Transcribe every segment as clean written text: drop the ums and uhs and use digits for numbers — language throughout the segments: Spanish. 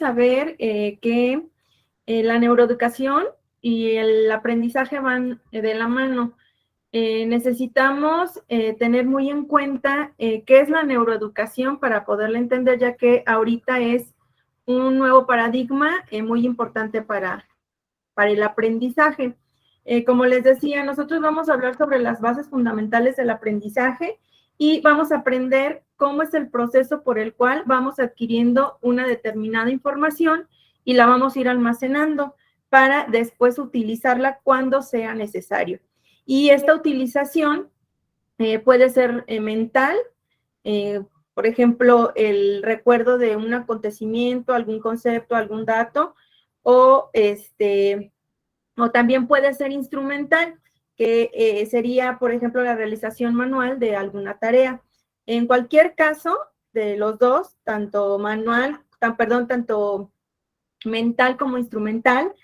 saber que la neuroeducación y el aprendizaje van de la mano. Necesitamos tener muy en cuenta qué es la neuroeducación para poderla entender, ya que ahorita es un nuevo paradigma muy importante para el aprendizaje. Como les decía, nosotros vamos a hablar sobre las bases fundamentales del aprendizaje y vamos a aprender cómo es el proceso por el cual vamos adquiriendo una determinada información y la vamos a ir almacenando para después utilizarla cuando sea necesario. Y esta utilización puede ser mental, por ejemplo, el recuerdo de un acontecimiento, algún concepto, algún dato, o también puede ser instrumental, que sería, por ejemplo, la realización manual de alguna tarea. En cualquier caso de los dos, tanto tanto mental como instrumental,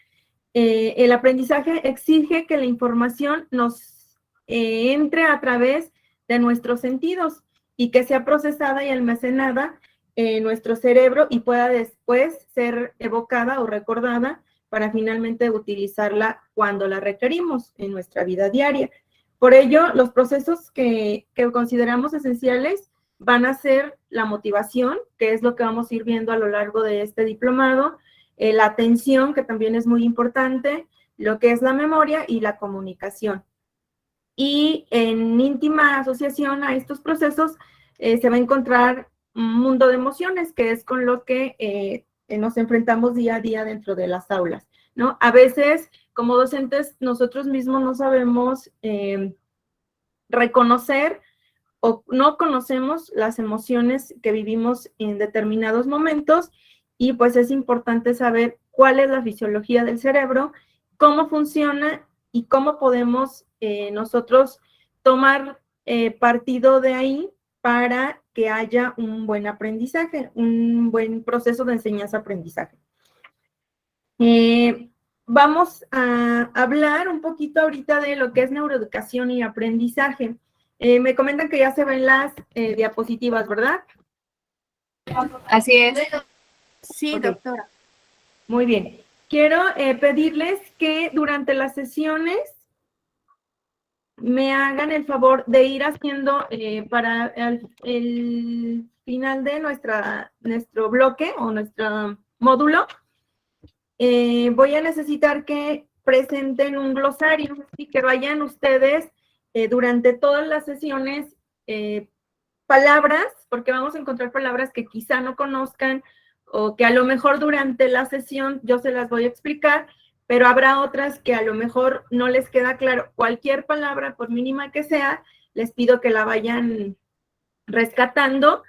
el aprendizaje exige que la información nos entre a través de nuestros sentidos y que sea procesada y almacenada en nuestro cerebro y pueda después ser evocada o recordada para finalmente utilizarla cuando la requerimos en nuestra vida diaria. Por ello, los procesos que consideramos esenciales van a ser la motivación, que es lo que vamos a ir viendo a lo largo de este diplomado, la atención, que también es muy importante, lo que es la memoria y la comunicación. Y en íntima asociación a estos procesos se va a encontrar un mundo de emociones, que es con lo que nos enfrentamos día a día dentro de las aulas, ¿no? A veces, como docentes, nosotros mismos no sabemos reconocer o no conocemos las emociones que vivimos en determinados momentos y pues es importante saber cuál es la fisiología del cerebro, cómo funciona y cómo podemos nosotros tomar partido de ahí para que haya un buen aprendizaje, un buen proceso de enseñanza-aprendizaje. Vamos a hablar un poquito ahorita de lo que es neuroeducación y aprendizaje. Me comentan que ya se ven las diapositivas, ¿verdad? Así es. Sí, Okay. doctora. Muy bien. Quiero pedirles que durante las sesiones me hagan el favor de ir haciendo para el final de nuestro bloque o nuestro módulo, voy a necesitar que presenten un glosario y que vayan ustedes durante todas las sesiones palabras, porque vamos a encontrar palabras que quizá no conozcan o que a lo mejor durante la sesión yo se las voy a explicar, pero habrá otras que a lo mejor no les queda claro. Cualquier palabra, por mínima que sea, les pido que la vayan rescatando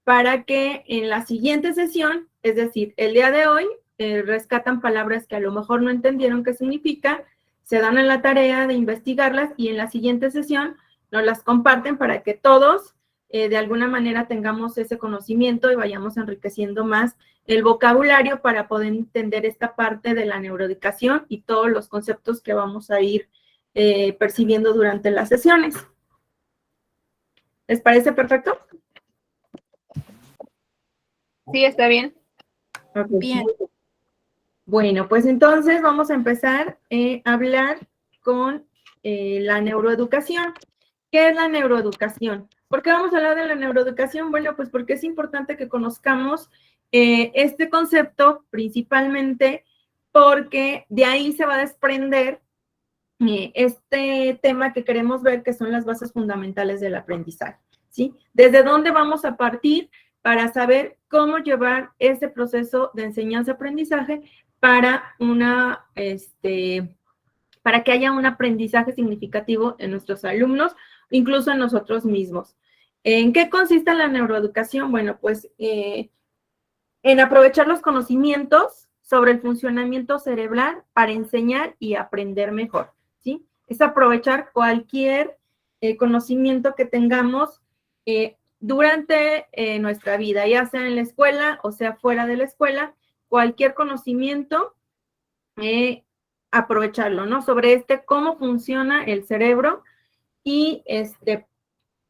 para que en la siguiente sesión, es decir, el día de hoy, rescatan palabras que a lo mejor no entendieron qué significa, se dan en la tarea de investigarlas y en la siguiente sesión nos las comparten para que todos de alguna manera tengamos ese conocimiento y vayamos enriqueciendo más el vocabulario para poder entender esta parte de la neuroeducación y todos los conceptos que vamos a ir percibiendo durante las sesiones. ¿Les parece perfecto? Sí, está bien. Okay. Bien. Bueno, pues entonces vamos a empezar a hablar con la neuroeducación. ¿Qué es la neuroeducación? ¿Por qué vamos a hablar de la neuroeducación? Bueno, pues porque es importante que conozcamos este concepto principalmente porque de ahí se va a desprender este tema que queremos ver, que son las bases fundamentales del aprendizaje, ¿sí? ¿Desde dónde vamos a partir para saber cómo llevar ese proceso de enseñanza-aprendizaje para para que haya un aprendizaje significativo en nuestros alumnos, incluso en nosotros mismos? ¿En qué consiste la neuroeducación? Bueno, pues en aprovechar los conocimientos sobre el funcionamiento cerebral para enseñar y aprender mejor, ¿sí? Es aprovechar cualquier conocimiento que tengamos durante nuestra vida, ya sea en la escuela o sea fuera de la escuela, cualquier conocimiento, aprovecharlo, ¿no? Sobre cómo funciona el cerebro y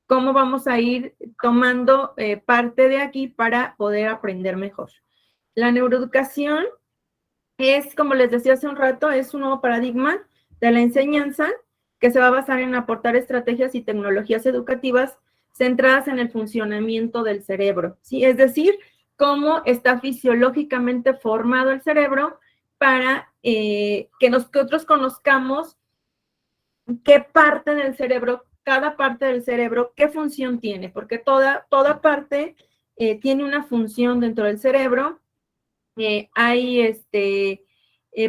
cómo vamos a ir tomando parte de aquí para poder aprender mejor. la neuroeducación es, como les decía hace un rato, es un nuevo paradigma de la enseñanza que se va a basar en aportar estrategias y tecnologías educativas centradas en el funcionamiento del cerebro, ¿sí? Es decir, cómo está fisiológicamente formado el cerebro para que nosotros conozcamos qué parte del cerebro, cada parte del cerebro, qué función tiene, porque toda parte tiene una función dentro del cerebro. Hay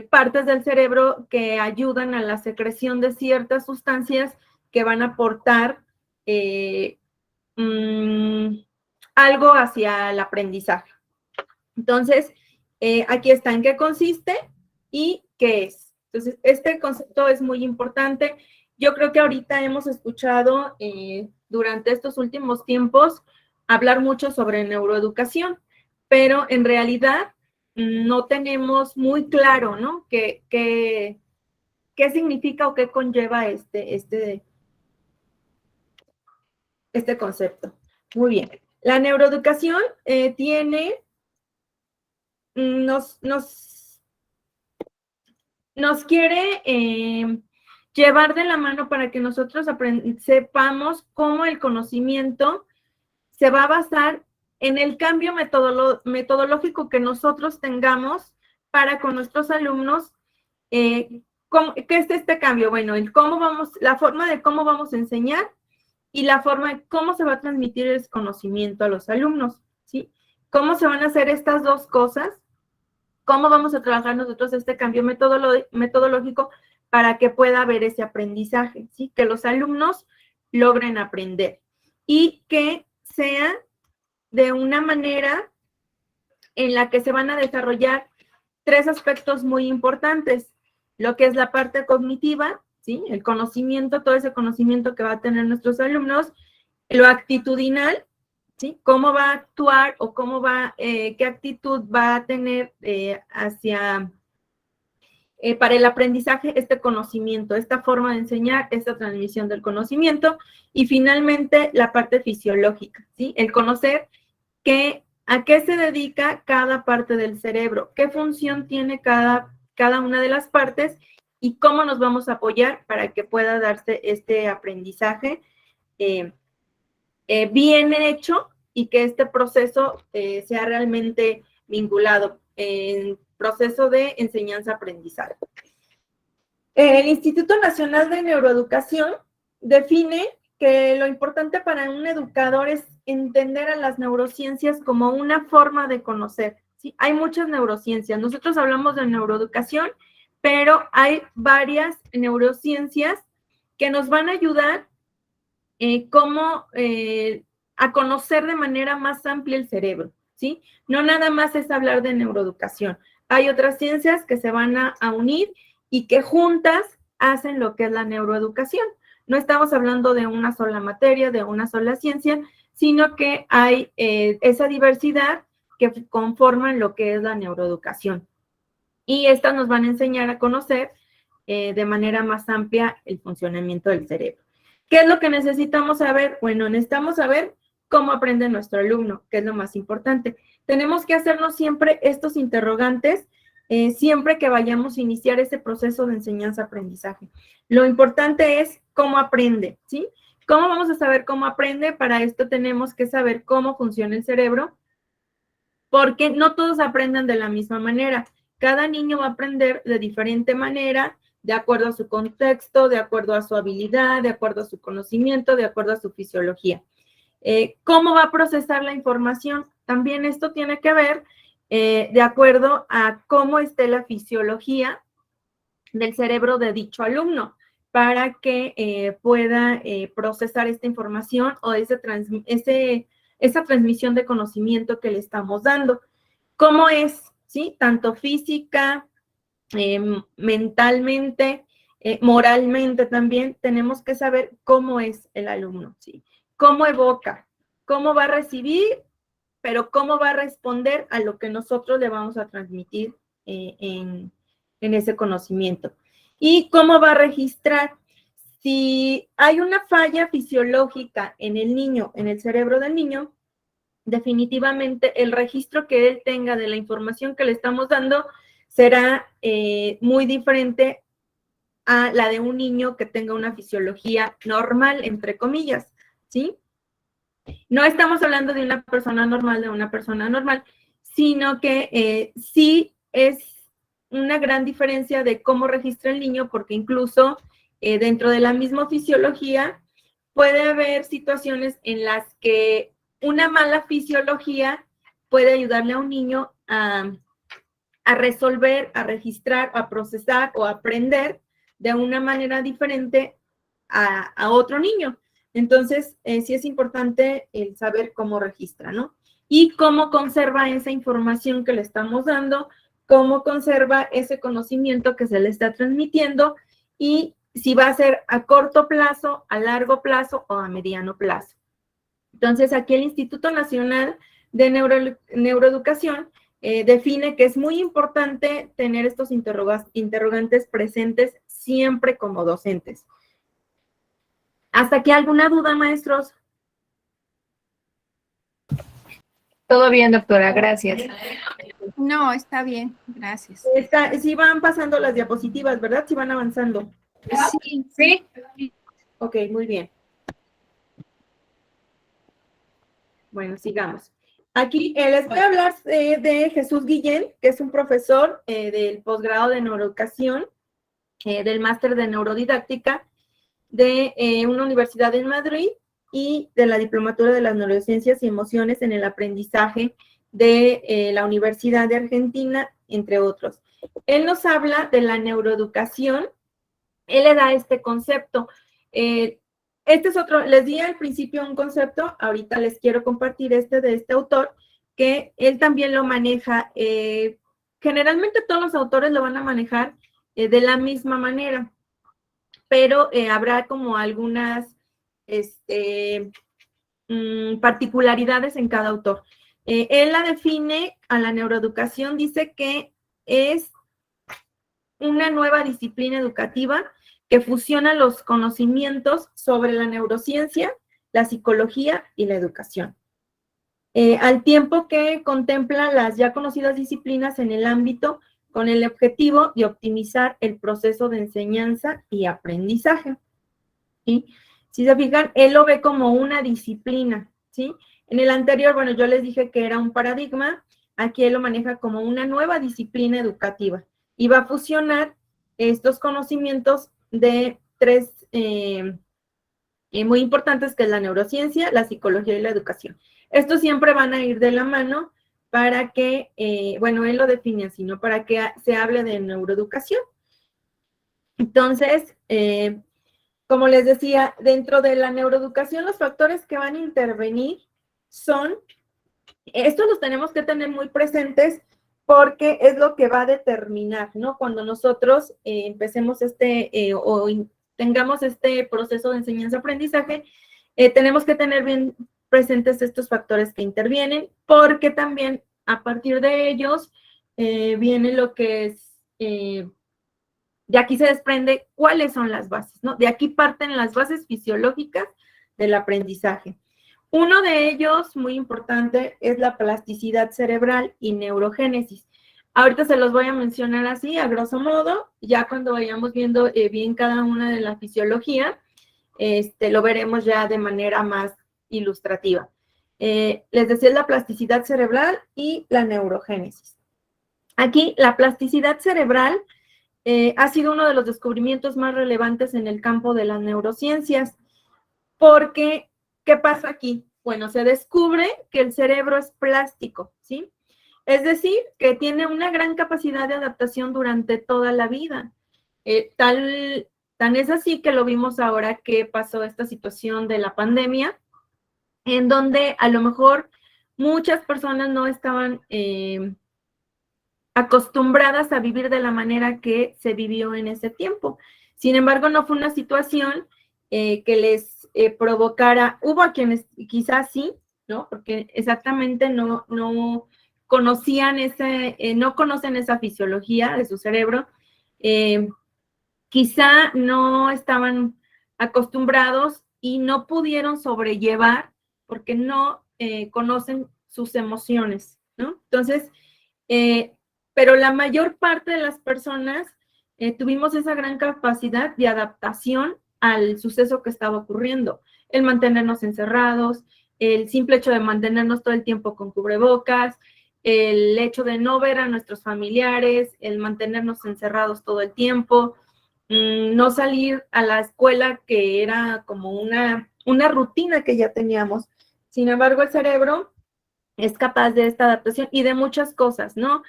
partes del cerebro que ayudan a la secreción de ciertas sustancias que van a aportar algo hacia el aprendizaje. Entonces, aquí está en qué consiste y qué es. Entonces, este concepto es muy importante. Yo creo que ahorita hemos escuchado durante estos últimos tiempos hablar mucho sobre neuroeducación, pero en realidad no tenemos muy claro, ¿no? ¿Qué significa o qué conlleva este concepto? Muy bien. La neuroeducación nos quiere llevar de la mano para que nosotros sepamos cómo el conocimiento se va a basar en el cambio metodológico que nosotros tengamos para con nuestros alumnos. ¿Qué es este cambio? Bueno, la forma de cómo vamos a enseñar y la forma de cómo se va a transmitir el conocimiento a los alumnos, ¿sí? ¿Cómo se van a hacer estas dos cosas? ¿Cómo vamos a trabajar nosotros este cambio metodológico para que pueda haber ese aprendizaje, ¿sí? Que los alumnos logren aprender y que sea de una manera en la que se van a desarrollar tres aspectos muy importantes, lo que es la parte cognitiva, ¿sí? El conocimiento, todo ese conocimiento que va a tener nuestros alumnos, lo actitudinal, ¿sí? Cómo va a actuar o qué actitud va a tener para el aprendizaje este conocimiento, esta forma de enseñar, esta transmisión del conocimiento, y finalmente la parte fisiológica, ¿sí? El conocer a qué se dedica cada parte del cerebro, qué función tiene cada una de las partes y cómo nos vamos a apoyar para que pueda darse este aprendizaje bien hecho y que este proceso sea realmente vinculado en proceso de enseñanza-aprendizaje. El Instituto Nacional de Neuroeducación define que lo importante para un educador es entender a las neurociencias como una forma de conocer, ¿sí? Hay muchas neurociencias. Nosotros hablamos de neuroeducación, pero hay varias neurociencias que nos van a ayudar a conocer de manera más amplia el cerebro, ¿sí? No nada más es hablar de neuroeducación. Hay otras ciencias que se van a unir y que juntas hacen lo que es la neuroeducación. No estamos hablando de una sola materia, de una sola ciencia, sino que hay esa diversidad que conforman lo que es la neuroeducación. Y estas nos van a enseñar a conocer de manera más amplia el funcionamiento del cerebro. ¿Qué es lo que necesitamos saber? Bueno, necesitamos saber cómo aprende nuestro alumno, que es lo más importante. Tenemos que hacernos siempre estos interrogantes siempre que vayamos a iniciar ese proceso de enseñanza-aprendizaje. Lo importante es cómo aprende, ¿sí? ¿Cómo vamos a saber cómo aprende? Para esto tenemos que saber cómo funciona el cerebro, porque no todos aprenden de la misma manera. Cada niño va a aprender de diferente manera, de acuerdo a su contexto, de acuerdo a su habilidad, de acuerdo a su conocimiento, de acuerdo a su fisiología. ¿Cómo va a procesar la información? También esto tiene que ver de acuerdo a cómo esté la fisiología del cerebro de dicho alumno, para que pueda procesar esta información o esa transmisión de conocimiento que le estamos dando. ¿Cómo es? ¿Sí? Tanto física, mentalmente, moralmente también, tenemos que saber cómo es el alumno, ¿sí? Cómo evoca, cómo va a recibir, pero cómo va a responder a lo que nosotros le vamos a transmitir en ese conocimiento. Y cómo va a registrar. Si hay una falla fisiológica en el niño, en el cerebro del niño, definitivamente el registro que él tenga de la información que le estamos dando será muy diferente a la de un niño que tenga una fisiología normal, entre comillas, ¿sí? No estamos hablando de una persona normal, sino que sí es una gran diferencia de cómo registra el niño, porque incluso dentro de la misma fisiología puede haber situaciones en las que una mala fisiología puede ayudarle a un niño a resolver, a registrar, a procesar o a aprender de una manera diferente a otro niño. Entonces, sí es importante el saber cómo registra, ¿no? Y cómo conserva esa información que le estamos dando, cómo conserva ese conocimiento que se le está transmitiendo y si va a ser a corto plazo, a largo plazo o a mediano plazo. Entonces, aquí el Instituto Nacional de Neuroeducación define que es muy importante tener estos interrogantes presentes siempre como docentes. ¿Hasta aquí alguna duda, maestros? Todo bien, doctora, gracias. No, está bien, gracias. Sí van pasando las diapositivas, ¿verdad? Sí van avanzando. Sí, ¿Sí? Ok, muy bien. Bueno, sigamos. Aquí les voy a hablar de Jesús Guillén, que es un profesor del posgrado de neuroeducación, del máster de neurodidáctica de una universidad en Madrid y de la diplomatura de las neurociencias y emociones en el aprendizaje de la Universidad de Argentina, entre otros. Él nos habla de la neuroeducación, él le da este concepto. Este es otro, les di al principio un concepto, ahorita les quiero compartir de este autor, que él también lo maneja. Generalmente todos los autores lo van a manejar de la misma manera, pero habrá como algunas particularidades en cada autor. Él la define a la neuroeducación, dice que es una nueva disciplina educativa que fusiona los conocimientos sobre la neurociencia, la psicología y la educación. Al tiempo que contempla las ya conocidas disciplinas en el ámbito con el objetivo de optimizar el proceso de enseñanza y aprendizaje. ¿Sí? Si se fijan, él lo ve como una disciplina, ¿sí? En el anterior, bueno, yo les dije que era un paradigma, aquí él lo maneja como una nueva disciplina educativa y va a fusionar estos conocimientos de tres muy importantes, que es la neurociencia, la psicología y la educación. Estos siempre van a ir de la mano para que, bueno, él lo define así, ¿no? Para que se hable de neuroeducación. Entonces, como les decía, dentro de la neuroeducación, los factores que van a intervenir son, estos los tenemos que tener muy presentes porque es lo que va a determinar, ¿no? Cuando nosotros empecemos tengamos este proceso de enseñanza-aprendizaje, tenemos que tener bien presentes estos factores que intervienen, porque también a partir de ellos viene lo que es... de aquí se desprende cuáles son las bases, ¿no? De aquí parten las bases fisiológicas del aprendizaje. Uno de ellos, muy importante, es la plasticidad cerebral y neurogénesis. Ahorita se los voy a mencionar así, a grosso modo, ya cuando vayamos viendo bien cada una de la fisiología, lo veremos ya de manera más ilustrativa. Les decía, la plasticidad cerebral y la neurogénesis. Aquí, la plasticidad cerebral ha sido uno de los descubrimientos más relevantes en el campo de las neurociencias, porque, ¿qué pasa aquí? Bueno, se descubre que el cerebro es plástico, ¿sí? Es decir, que tiene una gran capacidad de adaptación durante toda la vida. Tan es así que lo vimos ahora que pasó esta situación de la pandemia, en donde a lo mejor muchas personas no estaban acostumbradas a vivir de la manera que se vivió en ese tiempo. Sin embargo, no fue una situación que les provocara, hubo a quienes quizás sí, ¿no? Porque exactamente no conocían no conocen esa fisiología de su cerebro, quizá no estaban acostumbrados y no pudieron sobrellevar porque no conocen sus emociones, ¿no? Entonces, pero la mayor parte de las personas tuvimos esa gran capacidad de adaptación al suceso que estaba ocurriendo, el mantenernos encerrados, el simple hecho de mantenernos todo el tiempo con cubrebocas, el hecho de no ver a nuestros familiares, el mantenernos encerrados todo el tiempo, no salir a la escuela, que era como una rutina que ya teníamos. Sin embargo, el cerebro es capaz de esta adaptación y de muchas cosas, ¿no?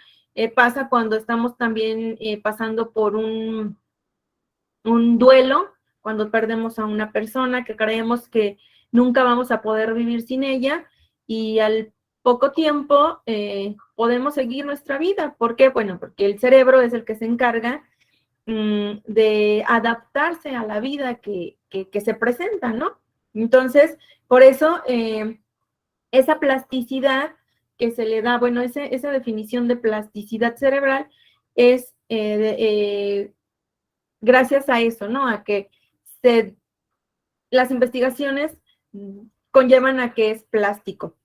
Pasa cuando estamos también pasando por un duelo, cuando perdemos a una persona que creemos que nunca vamos a poder vivir sin ella, y al poco tiempo podemos seguir nuestra vida. ¿Por qué? Bueno, porque el cerebro es el que se encarga de adaptarse a la vida que se presenta, ¿no? Entonces, por eso, esa plasticidad que se le da, bueno, esa definición de plasticidad cerebral es gracias a eso, ¿no? A que las investigaciones conllevan a que es plástico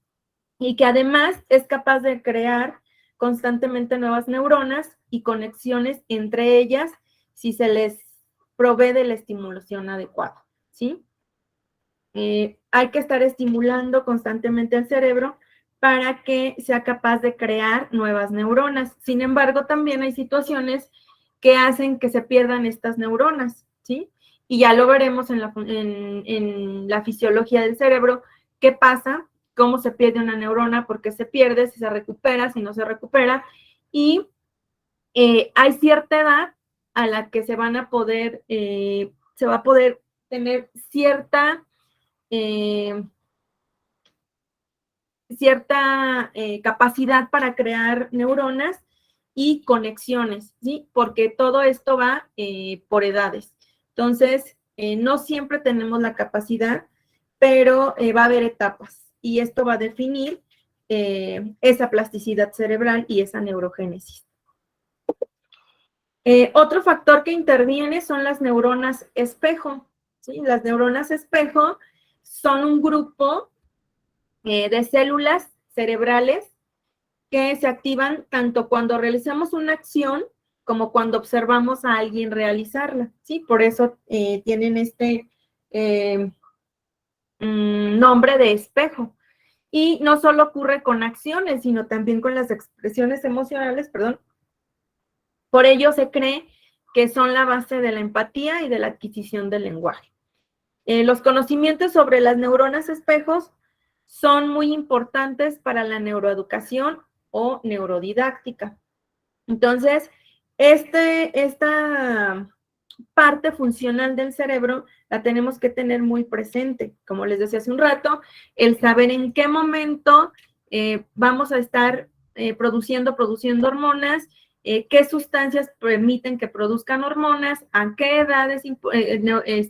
y que además es capaz de crear constantemente nuevas neuronas y conexiones entre ellas si se les provee de la estimulación adecuada, ¿sí? Hay que estar estimulando constantemente el cerebro para que sea capaz de crear nuevas neuronas. Sin embargo, también hay situaciones que hacen que se pierdan estas neuronas, ¿sí? Y ya lo veremos en la fisiología del cerebro, qué pasa, cómo se pierde una neurona, por qué se pierde, si se recupera, si no se recupera. Y hay cierta edad a la que se va a poder tener cierta capacidad para crear neuronas y conexiones, ¿sí? Porque todo esto va por edades. Entonces, no siempre tenemos la capacidad, pero va a haber etapas y esto va a definir esa plasticidad cerebral y esa neurogénesis. Otro factor que interviene son las neuronas espejo, ¿sí? Las neuronas espejo son un grupo de células cerebrales que se activan tanto cuando realizamos una acción como cuando observamos a alguien realizarla, ¿sí? Por eso tienen este nombre de espejo. Y no solo ocurre con acciones, sino también con las expresiones emocionales, perdón. Por ello se cree que son la base de la empatía y de la adquisición del lenguaje. Los conocimientos sobre las neuronas espejos son muy importantes para la neuroeducación o neurodidáctica. Entonces, esta parte funcional del cerebro la tenemos que tener muy presente. Como les decía hace un rato, el saber en qué momento vamos a estar produciendo hormonas, qué sustancias permiten que produzcan hormonas, a qué edades,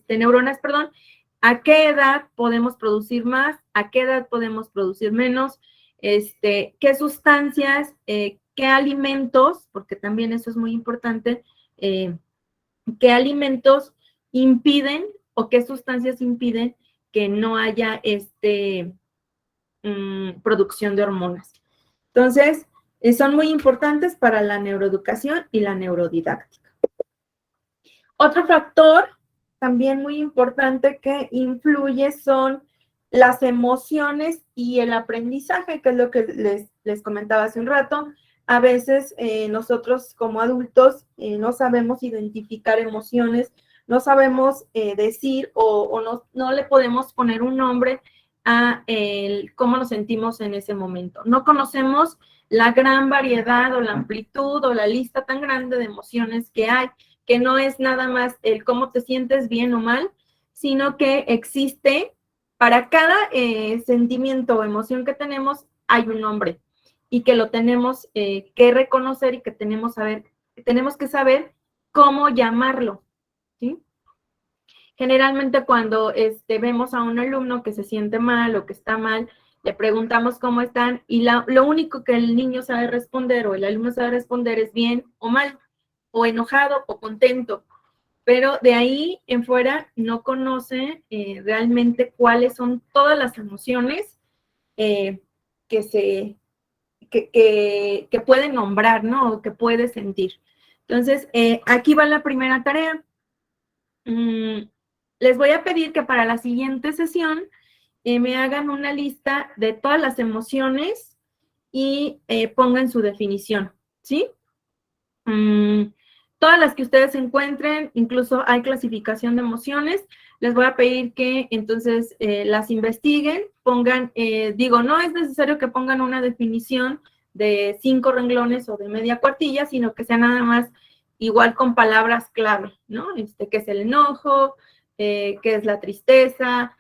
neuronas, perdón, a qué edad podemos producir más, a qué edad podemos producir menos, qué sustancias, qué alimentos, porque también eso es muy importante, qué alimentos impiden o qué sustancias impiden que no haya producción de hormonas. Entonces, son muy importantes para la neuroeducación y la neurodidáctica. Otro factor también muy importante que influye son las emociones y el aprendizaje, que es lo que les comentaba hace un rato. A veces nosotros como adultos no sabemos identificar emociones, no sabemos decir o no le podemos poner un nombre a cómo nos sentimos en ese momento. No conocemos la gran variedad o la amplitud o la lista tan grande de emociones que hay, que no es nada más el cómo te sientes bien o mal, sino que existe para cada sentimiento o emoción que tenemos, hay un nombre y que lo tenemos que reconocer y que tenemos que saber cómo llamarlo, ¿sí? Generalmente cuando vemos a un alumno que se siente mal o que está mal, le preguntamos cómo están y lo único que el niño sabe responder o el alumno sabe responder es bien o mal, o enojado o contento. Pero de ahí en fuera no conoce realmente cuáles son todas las emociones que que puede nombrar, ¿no? O que puede sentir. Entonces, aquí va la primera tarea. Les voy a pedir que para la siguiente sesión me hagan una lista de todas las emociones y pongan su definición, ¿sí? Todas las que ustedes encuentren, incluso hay clasificación de emociones, les voy a pedir que entonces las investiguen, pongan, digo, no es necesario que pongan una definición de 5 renglones o de media cuartilla, sino que sea nada más igual con palabras clave, ¿no? Que es el enojo, que es la tristeza,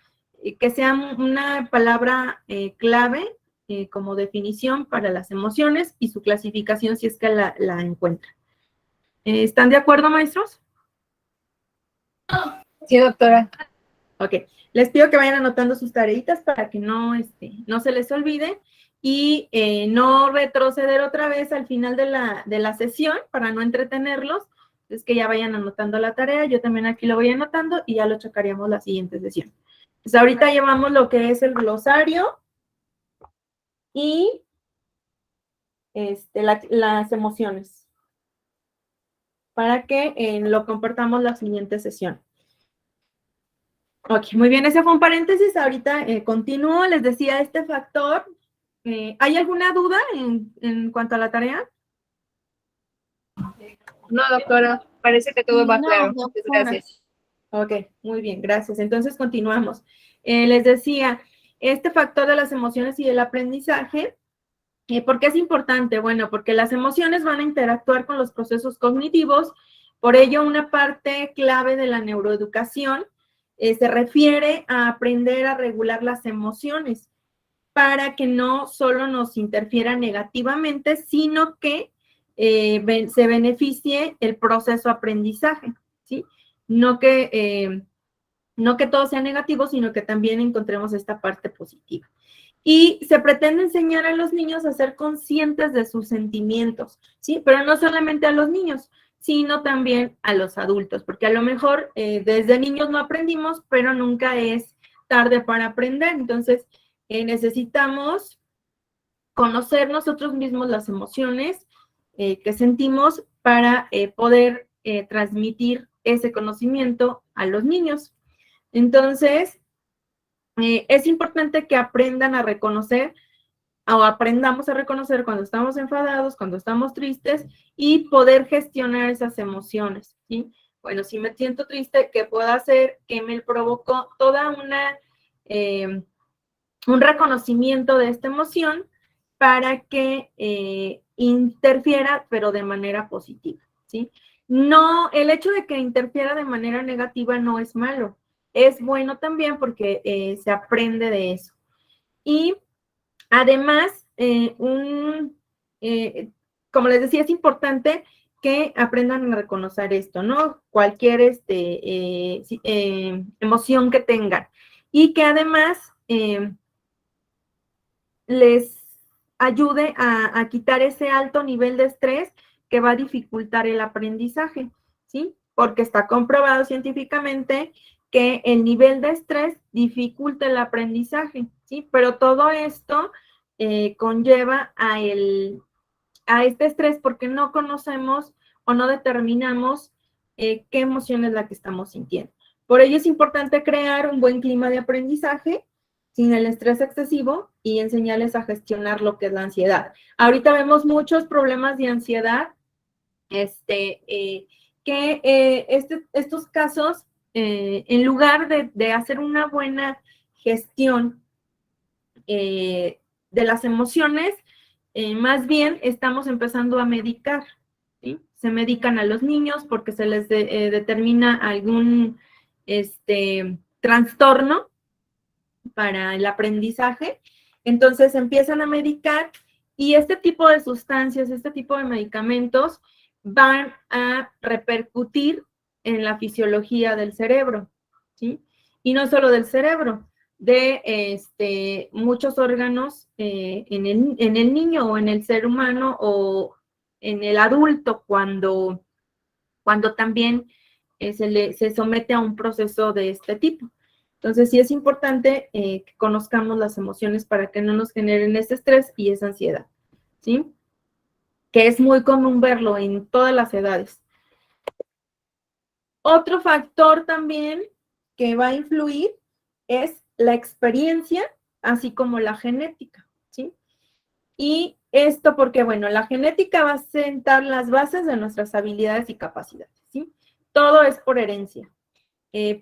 que sea una palabra clave como definición para las emociones y su clasificación si es que la encuentran. ¿Están de acuerdo, maestros? Sí, doctora. Ok, les pido que vayan anotando sus tareitas para que no se les olvide y no retroceder otra vez al final de la sesión para no entretenerlos. Es que ya vayan anotando la tarea, yo también aquí lo voy anotando y ya lo checaríamos la siguiente sesión. Pues ahorita llevamos lo que es el glosario y las emociones para que lo compartamos la siguiente sesión. Ok, muy bien, ese fue un paréntesis. Ahorita continúo, les decía este factor. ¿Hay alguna duda en cuanto a la tarea? No, doctora, parece que todo va No, claro. doctora. Gracias. Ok, muy bien, gracias. Entonces continuamos. Les decía, este factor de las emociones y del aprendizaje, ¿por qué es importante? Bueno, porque las emociones van a interactuar con los procesos cognitivos, por ello una parte clave de la neuroeducación se refiere a aprender a regular las emociones para que no solo nos interfiera negativamente, sino que se beneficie el proceso aprendizaje, ¿sí? No que todo sea negativo, sino que también encontremos esta parte positiva. Y se pretende enseñar a los niños a ser conscientes de sus sentimientos, ¿sí? Pero no solamente a los niños, sino también a los adultos, porque a lo mejor desde niños no aprendimos, pero nunca es tarde para aprender. Entonces, necesitamos conocer nosotros mismos las emociones que sentimos para poder transmitir ese conocimiento a los niños. Entonces, es importante que aprendan a reconocer o aprendamos a reconocer cuando estamos enfadados, cuando estamos tristes y poder gestionar esas emociones, ¿sí? Bueno, si me siento triste, ¿qué puedo hacer? ¿Qué me provocó toda un reconocimiento de esta emoción para que interfiera, pero de manera positiva, ¿sí? No, el hecho de que interfiera de manera negativa no es malo, es bueno también porque se aprende de eso. Y además, como les decía, es importante que aprendan a reconocer esto, ¿no? Cualquier emoción que tengan. Y que además les ayude a quitar ese alto nivel de estrés que va a dificultar el aprendizaje, ¿sí? Porque está comprobado científicamente que el nivel de estrés dificulta el aprendizaje, ¿sí? Pero todo esto conlleva a este estrés porque no conocemos o no determinamos qué emoción es la que estamos sintiendo. Por ello es importante crear un buen clima de aprendizaje sin el estrés excesivo y enseñarles a gestionar lo que es la ansiedad. Ahorita vemos muchos problemas de ansiedad, estos casos, en lugar de hacer una buena gestión de las emociones, más bien estamos empezando a medicar, ¿sí? Se medican a los niños porque se les determina algún trastorno para el aprendizaje, entonces empiezan a medicar y este tipo de sustancias, este tipo de medicamentos van a repercutir en la fisiología del cerebro, ¿sí? Y no solo del cerebro, de muchos órganos en el niño o en el ser humano o en el adulto cuando también se somete a un proceso de este tipo. Entonces, sí es importante que conozcamos las emociones para que no nos generen ese estrés y esa ansiedad, ¿sí? Que es muy común verlo en todas las edades. Otro factor también que va a influir es la experiencia, así como la genética, ¿sí? Y esto porque, bueno, la genética va a sentar las bases de nuestras habilidades y capacidades, ¿sí? Todo es por herencia.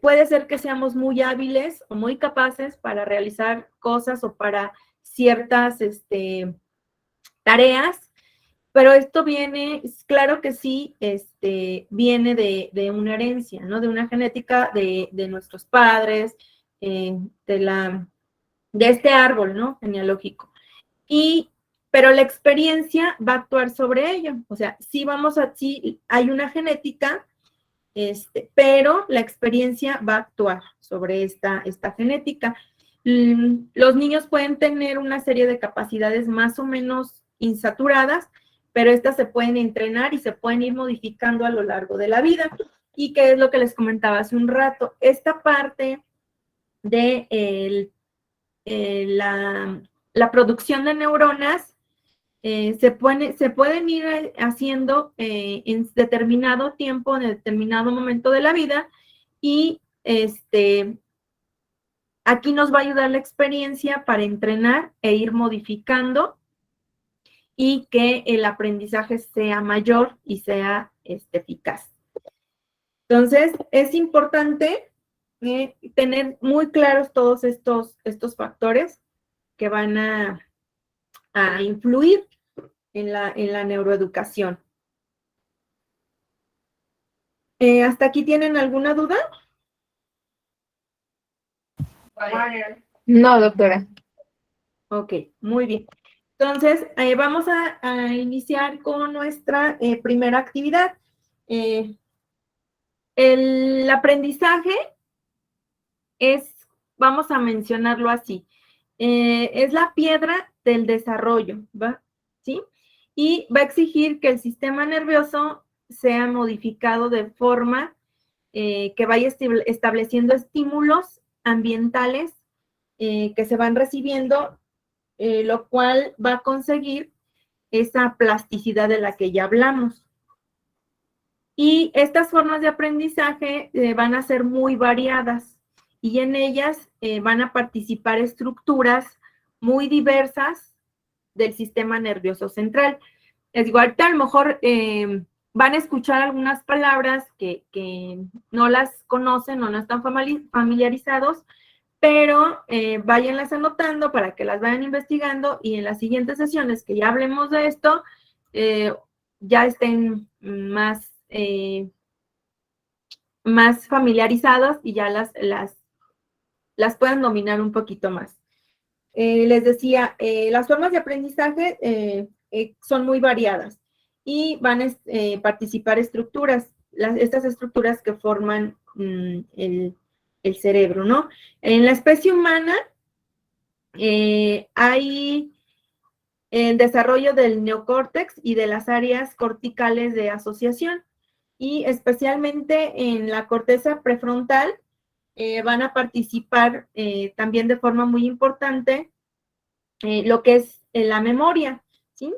Puede ser que seamos muy hábiles o muy capaces para realizar cosas o para ciertas tareas, pero esto viene, claro que sí, viene de una herencia, ¿no? De una genética de nuestros padres, de este árbol, ¿no? Genealógico. Pero la experiencia va a actuar sobre ello. O sea, sí hay una genética, pero la experiencia va a actuar sobre esta genética. Los niños pueden tener una serie de capacidades más o menos insaturadas, pero estas se pueden entrenar y se pueden ir modificando a lo largo de la vida. Y que es lo que les comentaba hace un rato, esta parte de la producción de neuronas se pueden ir haciendo en determinado tiempo, en determinado momento de la vida, y aquí nos va a ayudar la experiencia para entrenar e ir modificando y que el aprendizaje sea mayor y sea eficaz. Entonces, es importante tener muy claros todos estos factores que van a influir en la neuroeducación. ¿Hasta aquí tienen alguna duda? No, doctora. Ok, muy bien. Entonces, vamos a iniciar con nuestra primera actividad. El aprendizaje vamos a mencionarlo así, es la piedra del desarrollo, ¿va? ¿Sí? Y va a exigir que el sistema nervioso sea modificado de forma que vaya estableciendo estímulos ambientales que se van recibiendo, lo cual va a conseguir esa plasticidad de la que ya hablamos. Y estas formas de aprendizaje van a ser muy variadas y en ellas van a participar estructuras muy diversas del sistema nervioso central. Es igual, a lo mejor van a escuchar algunas palabras que no las conocen o no están familiarizados, pero váyanlas anotando para que las vayan investigando y en las siguientes sesiones que ya hablemos de esto, ya estén más familiarizados y ya las puedan dominar un poquito más. Les decía, las formas de aprendizaje son muy variadas y van a participar estructuras, estas estructuras que forman el cerebro, ¿no? En la especie humana hay el desarrollo del neocórtex y de las áreas corticales de asociación y especialmente en la corteza prefrontal van a participar también de forma muy importante lo que es la memoria, ¿sí?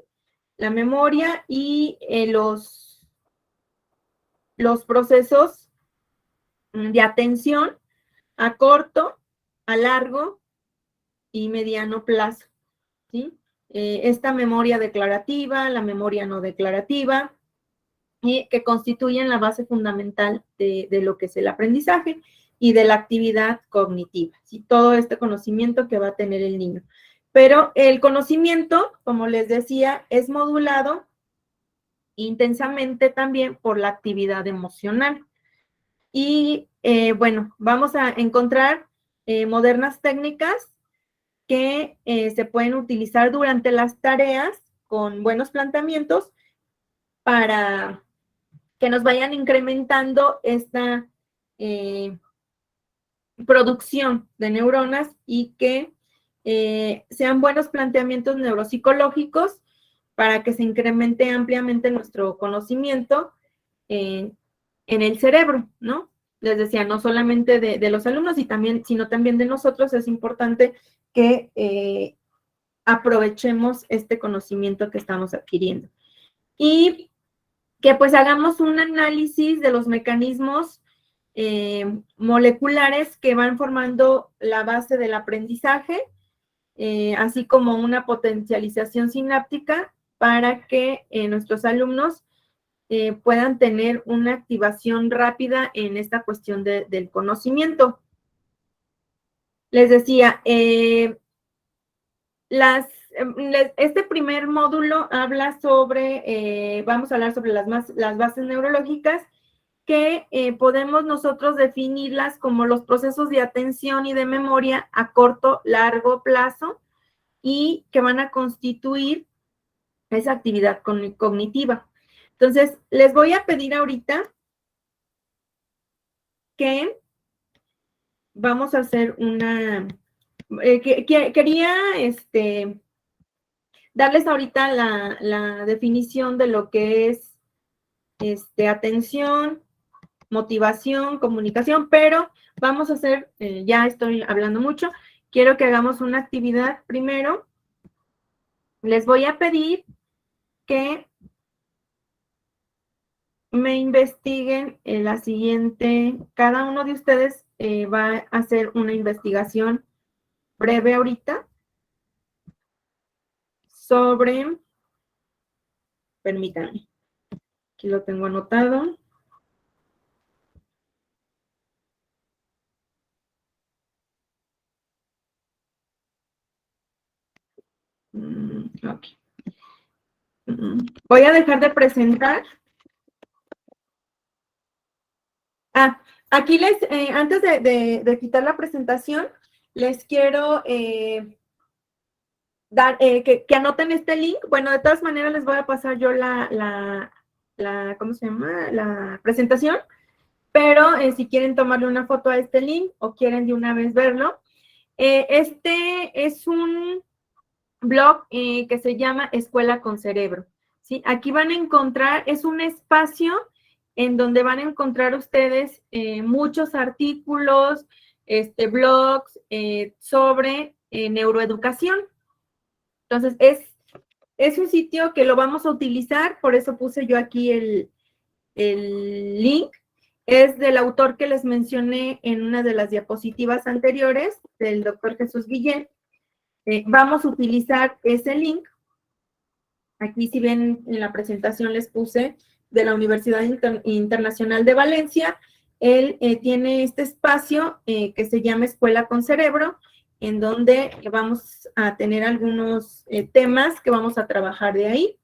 La memoria y los procesos de atención a corto, a largo y mediano plazo, ¿sí? Esta memoria declarativa, la memoria no declarativa, y que constituyen la base fundamental de lo que es el aprendizaje y de la actividad cognitiva, ¿sí? Todo este conocimiento que va a tener el niño. Pero el conocimiento, como les decía, es modulado intensamente también por la actividad emocional. Y bueno, vamos a encontrar modernas técnicas que se pueden utilizar durante las tareas con buenos planteamientos para que nos vayan incrementando esta producción de neuronas y que sean buenos planteamientos neuropsicológicos para que se incremente ampliamente nuestro conocimiento en el cerebro, ¿no? les decía, no solamente de los alumnos, sino también de nosotros, es importante que aprovechemos este conocimiento que estamos adquiriendo. Y que pues hagamos un análisis de los mecanismos moleculares que van formando la base del aprendizaje, así como una potencialización sináptica para que nuestros alumnos puedan tener una activación rápida en esta cuestión del conocimiento. Les decía, este primer módulo habla sobre, vamos a hablar sobre las bases neurológicas, que podemos nosotros definirlas como los procesos de atención y de memoria a corto, largo plazo, y que van a constituir esa actividad cognitiva. Entonces, les voy a pedir ahorita que vamos a hacer una... quería darles ahorita la definición de lo que es atención, motivación, comunicación, pero vamos a hacer, ya estoy hablando mucho, quiero que hagamos una actividad primero. Les voy a pedir que me investiguen la siguiente, cada uno de ustedes va a hacer una investigación breve ahorita sobre, permítanme, aquí lo tengo anotado. Ok. Voy a dejar de presentar. Aquí antes de quitar la presentación, les quiero dar, que anoten este link. Bueno, de todas maneras les voy a pasar yo ¿cómo se llama? La presentación, pero si quieren tomarle una foto a este link o quieren de una vez verlo, este es un blog que se llama Escuela con Cerebro, ¿sí? Aquí van a encontrar, es un espacio en donde van a encontrar ustedes muchos artículos, blogs sobre neuroeducación. Entonces, es un sitio que lo vamos a utilizar, por eso puse yo aquí el link. Es del autor que les mencioné en una de las diapositivas anteriores, del doctor Jesús Guillén. Vamos a utilizar ese link. Aquí, si ven en la presentación, les puse de la Universidad Internacional de Valencia. Él tiene este espacio que se llama Escuela con Cerebro, en donde vamos a tener algunos temas que vamos a trabajar de ahí.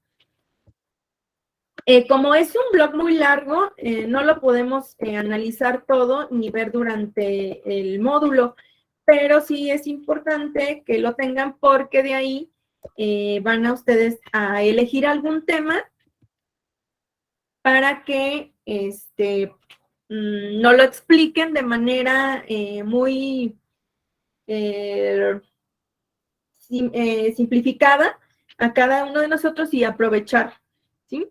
Como es un blog muy largo, no lo podemos analizar todo ni ver durante el módulo, pero sí es importante que lo tengan porque de ahí van a ustedes a elegir algún tema para que no lo expliquen de manera muy simplificada a cada uno de nosotros y aprovechar, ¿sí?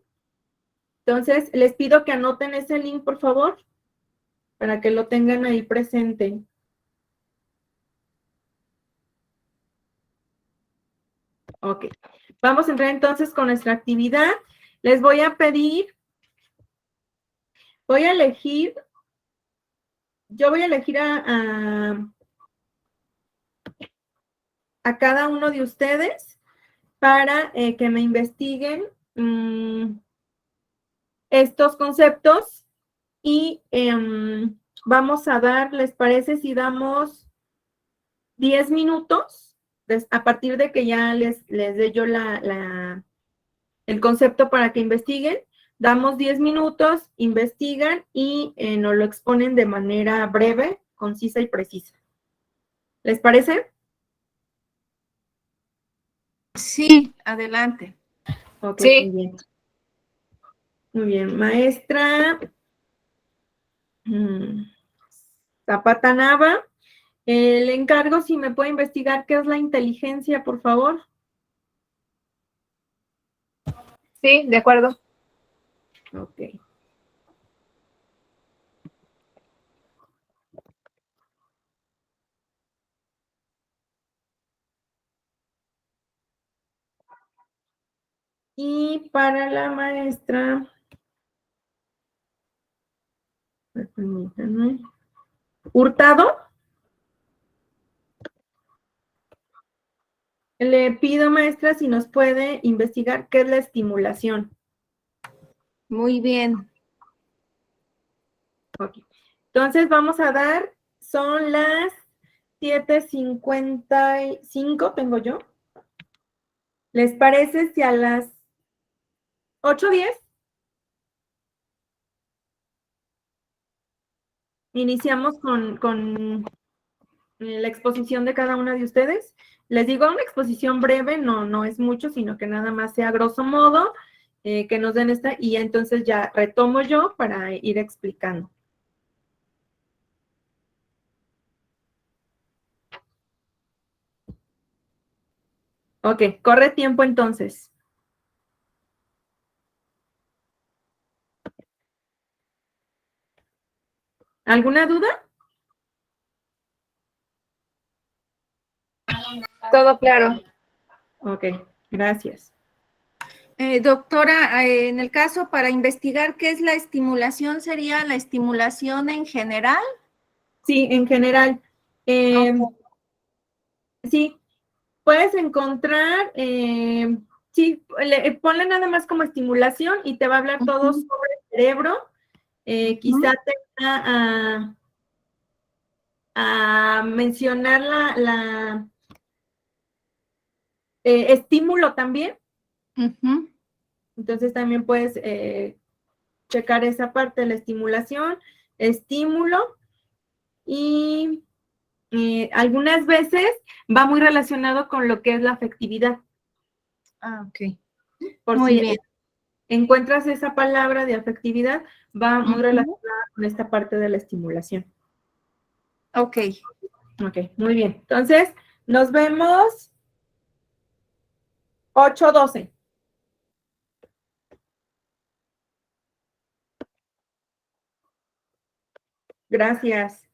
Entonces, les pido que anoten ese link, por favor, para que lo tengan ahí presente. Ok. Vamos a entrar entonces con nuestra actividad. Les voy a pedir, voy a elegir a cada uno de ustedes para que me investiguen estos conceptos y vamos a dar, ¿les parece si damos 10 minutos? A partir de que ya les dé yo el concepto para que investiguen, damos 10 minutos, investigan y nos lo exponen de manera breve, concisa y precisa. ¿Les parece? Sí, adelante. Ok, Sí. muy bien. Muy bien, maestra Zapata Nava, le encargo si me puede investigar qué es la inteligencia, por favor. Sí, de acuerdo. Ok. Y para la maestra, permítanme, Hurtado, le pido, maestra, si nos puede investigar qué es la estimulación. Muy bien. Ok. Entonces vamos a dar, son las 7:55, tengo yo. ¿Les parece si a las 8:10 iniciamos con la exposición de cada una de ustedes? Les digo, una exposición breve, no es mucho, sino que nada más sea grosso modo, que nos den esta, y entonces ya retomo yo para ir explicando. Ok, corre tiempo entonces. ¿Alguna duda? Todo claro. Ok, gracias. Doctora, en el caso para investigar qué es la estimulación, ¿sería la estimulación en general? Sí, en general. Ok. Sí, puedes encontrar, sí, ponle nada más como estimulación y te va a hablar todo Ujú, sobre el cerebro. Quizá te va a mencionar la estímulo también. ujú. Entonces también puedes checar esa parte de la estimulación, estímulo y algunas veces va muy relacionado con lo que es la afectividad. Ah, ok. Por Muy si bien. encuentras esa palabra de afectividad, va muy Ujú. relacionada con esta parte de la estimulación. Ok. Ok, muy bien. Entonces, nos vemos 8:12. Gracias.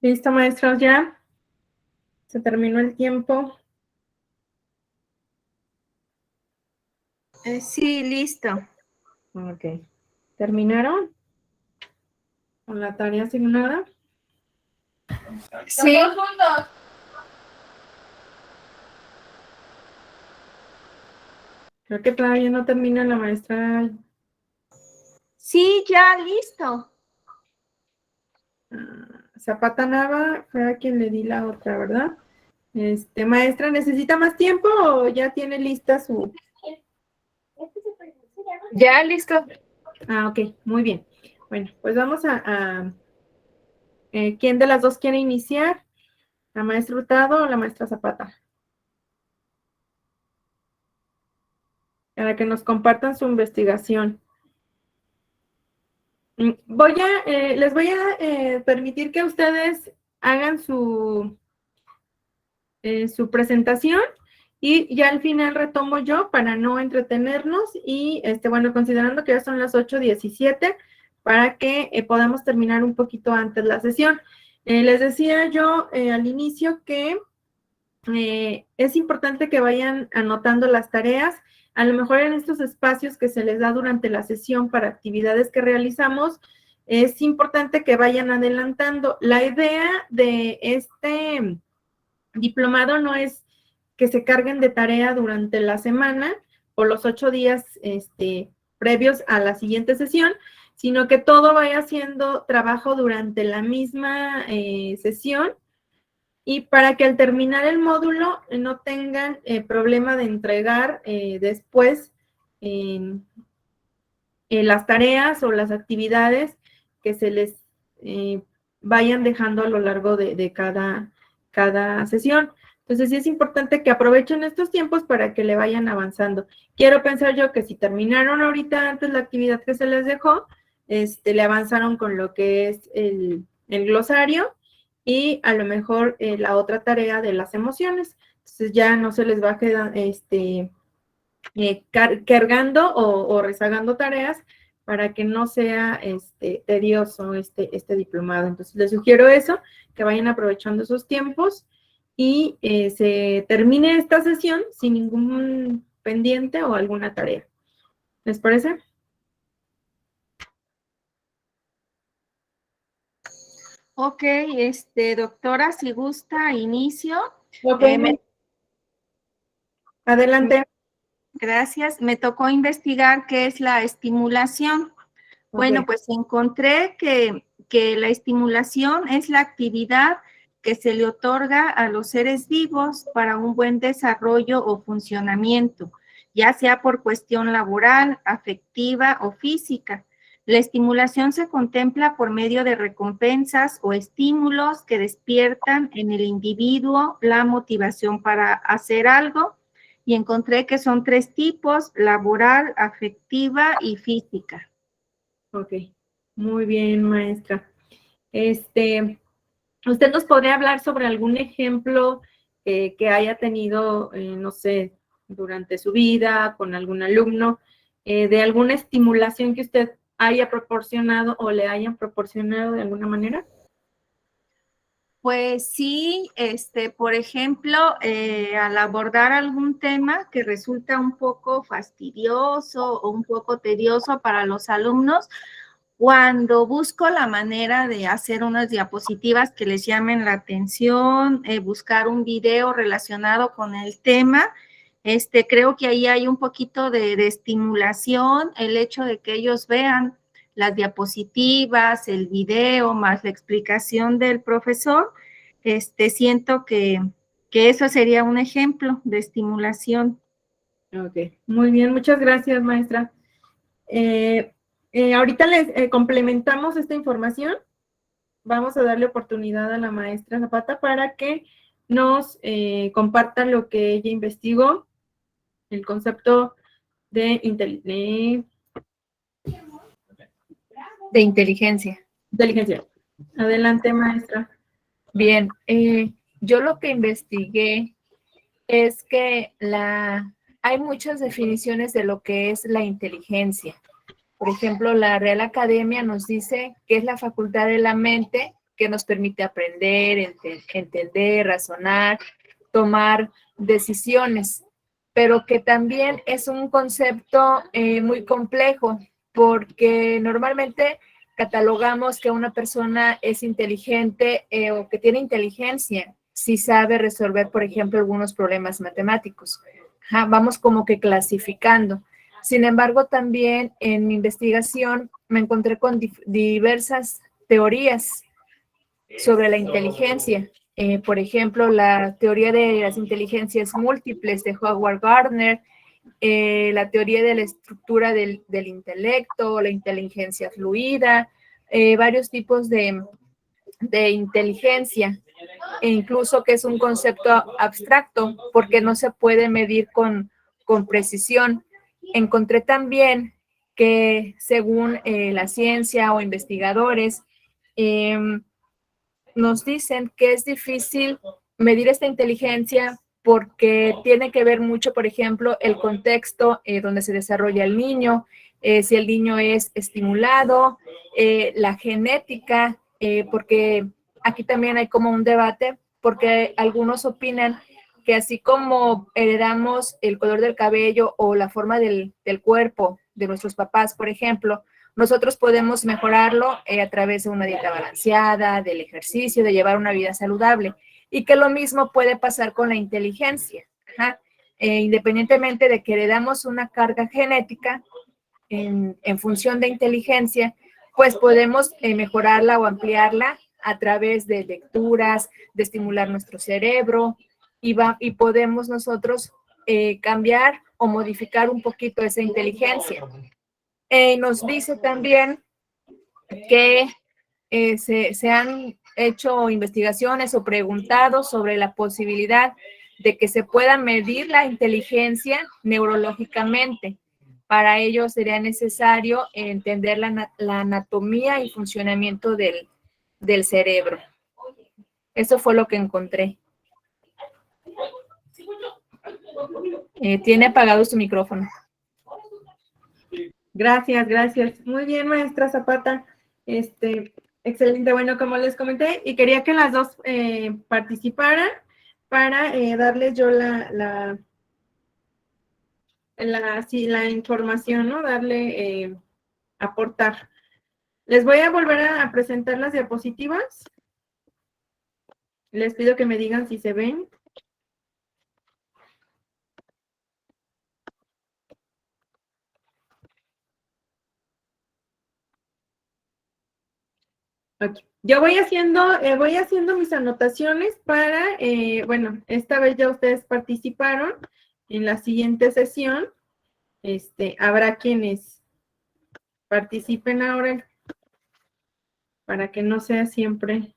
Listo, maestros, ya. Se terminó el tiempo. Sí, listo. Ok. ¿Terminaron con la tarea asignada? Sí. Creo que todavía no termina la maestra. Sí, ya, listo. Zapata Nava fue a quien le di la otra, ¿verdad? Maestra, ¿necesita más tiempo o ya tiene lista su...? Ya, listo. Ah, ok, muy bien. Bueno, pues vamos ¿quién de las dos quiere iniciar? ¿La maestra Hurtado o la maestra Zapata? Para que nos compartan su investigación. Les voy a permitir que ustedes hagan su presentación y ya al final retomo yo para no entretenernos y, bueno, considerando que ya son las 8:17, para que podamos terminar un poquito antes la sesión. Les decía yo al inicio que es importante que vayan anotando las tareas, a lo mejor en estos espacios que se les da durante la sesión para actividades que realizamos, es importante que vayan adelantando. La idea de este diplomado no es que se carguen de tarea durante la semana o los 8 días previos a la siguiente sesión, sino que todo vaya haciendo trabajo durante la misma sesión y para que al terminar el módulo no tengan problema de entregar después las tareas o las actividades que se les vayan dejando a lo largo de cada sesión. Entonces, sí es importante que aprovechen estos tiempos para que le vayan avanzando. Quiero pensar yo que si terminaron ahorita antes la actividad que se les dejó, le avanzaron con lo que es el glosario y a lo mejor la otra tarea de las emociones. Entonces, ya no se les va a quedar, cargando o rezagando tareas para que no sea tedioso este diplomado. Entonces, les sugiero eso, que vayan aprovechando esos tiempos y se termine esta sesión sin ningún pendiente o alguna tarea. ¿Les parece? Ok, doctora, si gusta, inicio. Adelante. Gracias. Me tocó investigar qué es la estimulación. Bueno, pues encontré que la estimulación es la actividad que se le otorga a los seres vivos para un buen desarrollo o funcionamiento, ya sea por cuestión laboral, afectiva o física. La estimulación se contempla por medio de recompensas o estímulos que despiertan en el individuo la motivación para hacer algo, y encontré que son 3 tipos: laboral, afectiva y física. Ok, muy bien, maestra. ¿Usted nos podría hablar sobre algún ejemplo que haya tenido, no sé, durante su vida, con algún alumno, de alguna estimulación que usted haya proporcionado o le hayan proporcionado de alguna manera? Pues sí, por ejemplo, al abordar algún tema que resulta un poco fastidioso o un poco tedioso para los alumnos, cuando busco la manera de hacer unas diapositivas que les llamen la atención, buscar un video relacionado con el tema, creo que ahí hay un poquito de estimulación, el hecho de que ellos vean las diapositivas, el video, más la explicación del profesor. Siento que eso sería un ejemplo de estimulación. Ok, muy bien, muchas gracias, maestra. Ahorita les complementamos esta información. Vamos a darle oportunidad a la maestra Zapata para que nos comparta lo que ella investigó, el concepto de inteligencia. Adelante, maestra. Bien, yo lo que investigué es que hay muchas definiciones de lo que es la inteligencia. Por ejemplo, la Real Academia nos dice que es la facultad de la mente que nos permite aprender, entender, razonar, tomar decisiones, pero que también es un concepto muy complejo, porque normalmente catalogamos que una persona es inteligente o que tiene inteligencia si sabe resolver, por ejemplo, algunos problemas matemáticos. Vamos como que clasificando. Sin embargo, también en mi investigación me encontré con diversas teorías sobre la inteligencia. Por ejemplo, la teoría de las inteligencias múltiples de Howard Gardner, la teoría de la estructura del intelecto, la inteligencia fluida, varios tipos de inteligencia, e incluso que es un concepto abstracto porque no se puede medir con precisión. Encontré también que según la ciencia o investigadores, nos dicen que es difícil medir esta inteligencia porque tiene que ver mucho, por ejemplo, el contexto donde se desarrolla el niño, si el niño es estimulado, la genética, porque aquí también hay como un debate, porque algunos opinan que así como heredamos el color del cabello o la forma del cuerpo de nuestros papás, por ejemplo, nosotros podemos mejorarlo a través de una dieta balanceada, del ejercicio, de llevar una vida saludable. Y que lo mismo puede pasar con la inteligencia. Independientemente de que heredamos una carga genética en función de inteligencia, pues podemos mejorarla o ampliarla a través de lecturas, de estimular nuestro cerebro y podemos nosotros cambiar o modificar un poquito esa inteligencia. Nos dice también que se han hecho investigaciones o preguntado sobre la posibilidad de que se pueda medir la inteligencia neurológicamente. Para ello sería necesario entender la anatomía y funcionamiento del cerebro. Eso fue lo que encontré. Tiene apagado su micrófono. Gracias, gracias. Muy bien, maestra Zapata. Excelente. Bueno, como les comenté, y quería que las dos participaran para darles yo la información, ¿no? Darle, aportar. Les voy a volver a presentar las diapositivas. Les pido que me digan si se ven. Okay. Yo voy haciendo mis anotaciones para, bueno, esta vez ya ustedes participaron. En la siguiente sesión, habrá quienes participen ahora para que no sea siempre.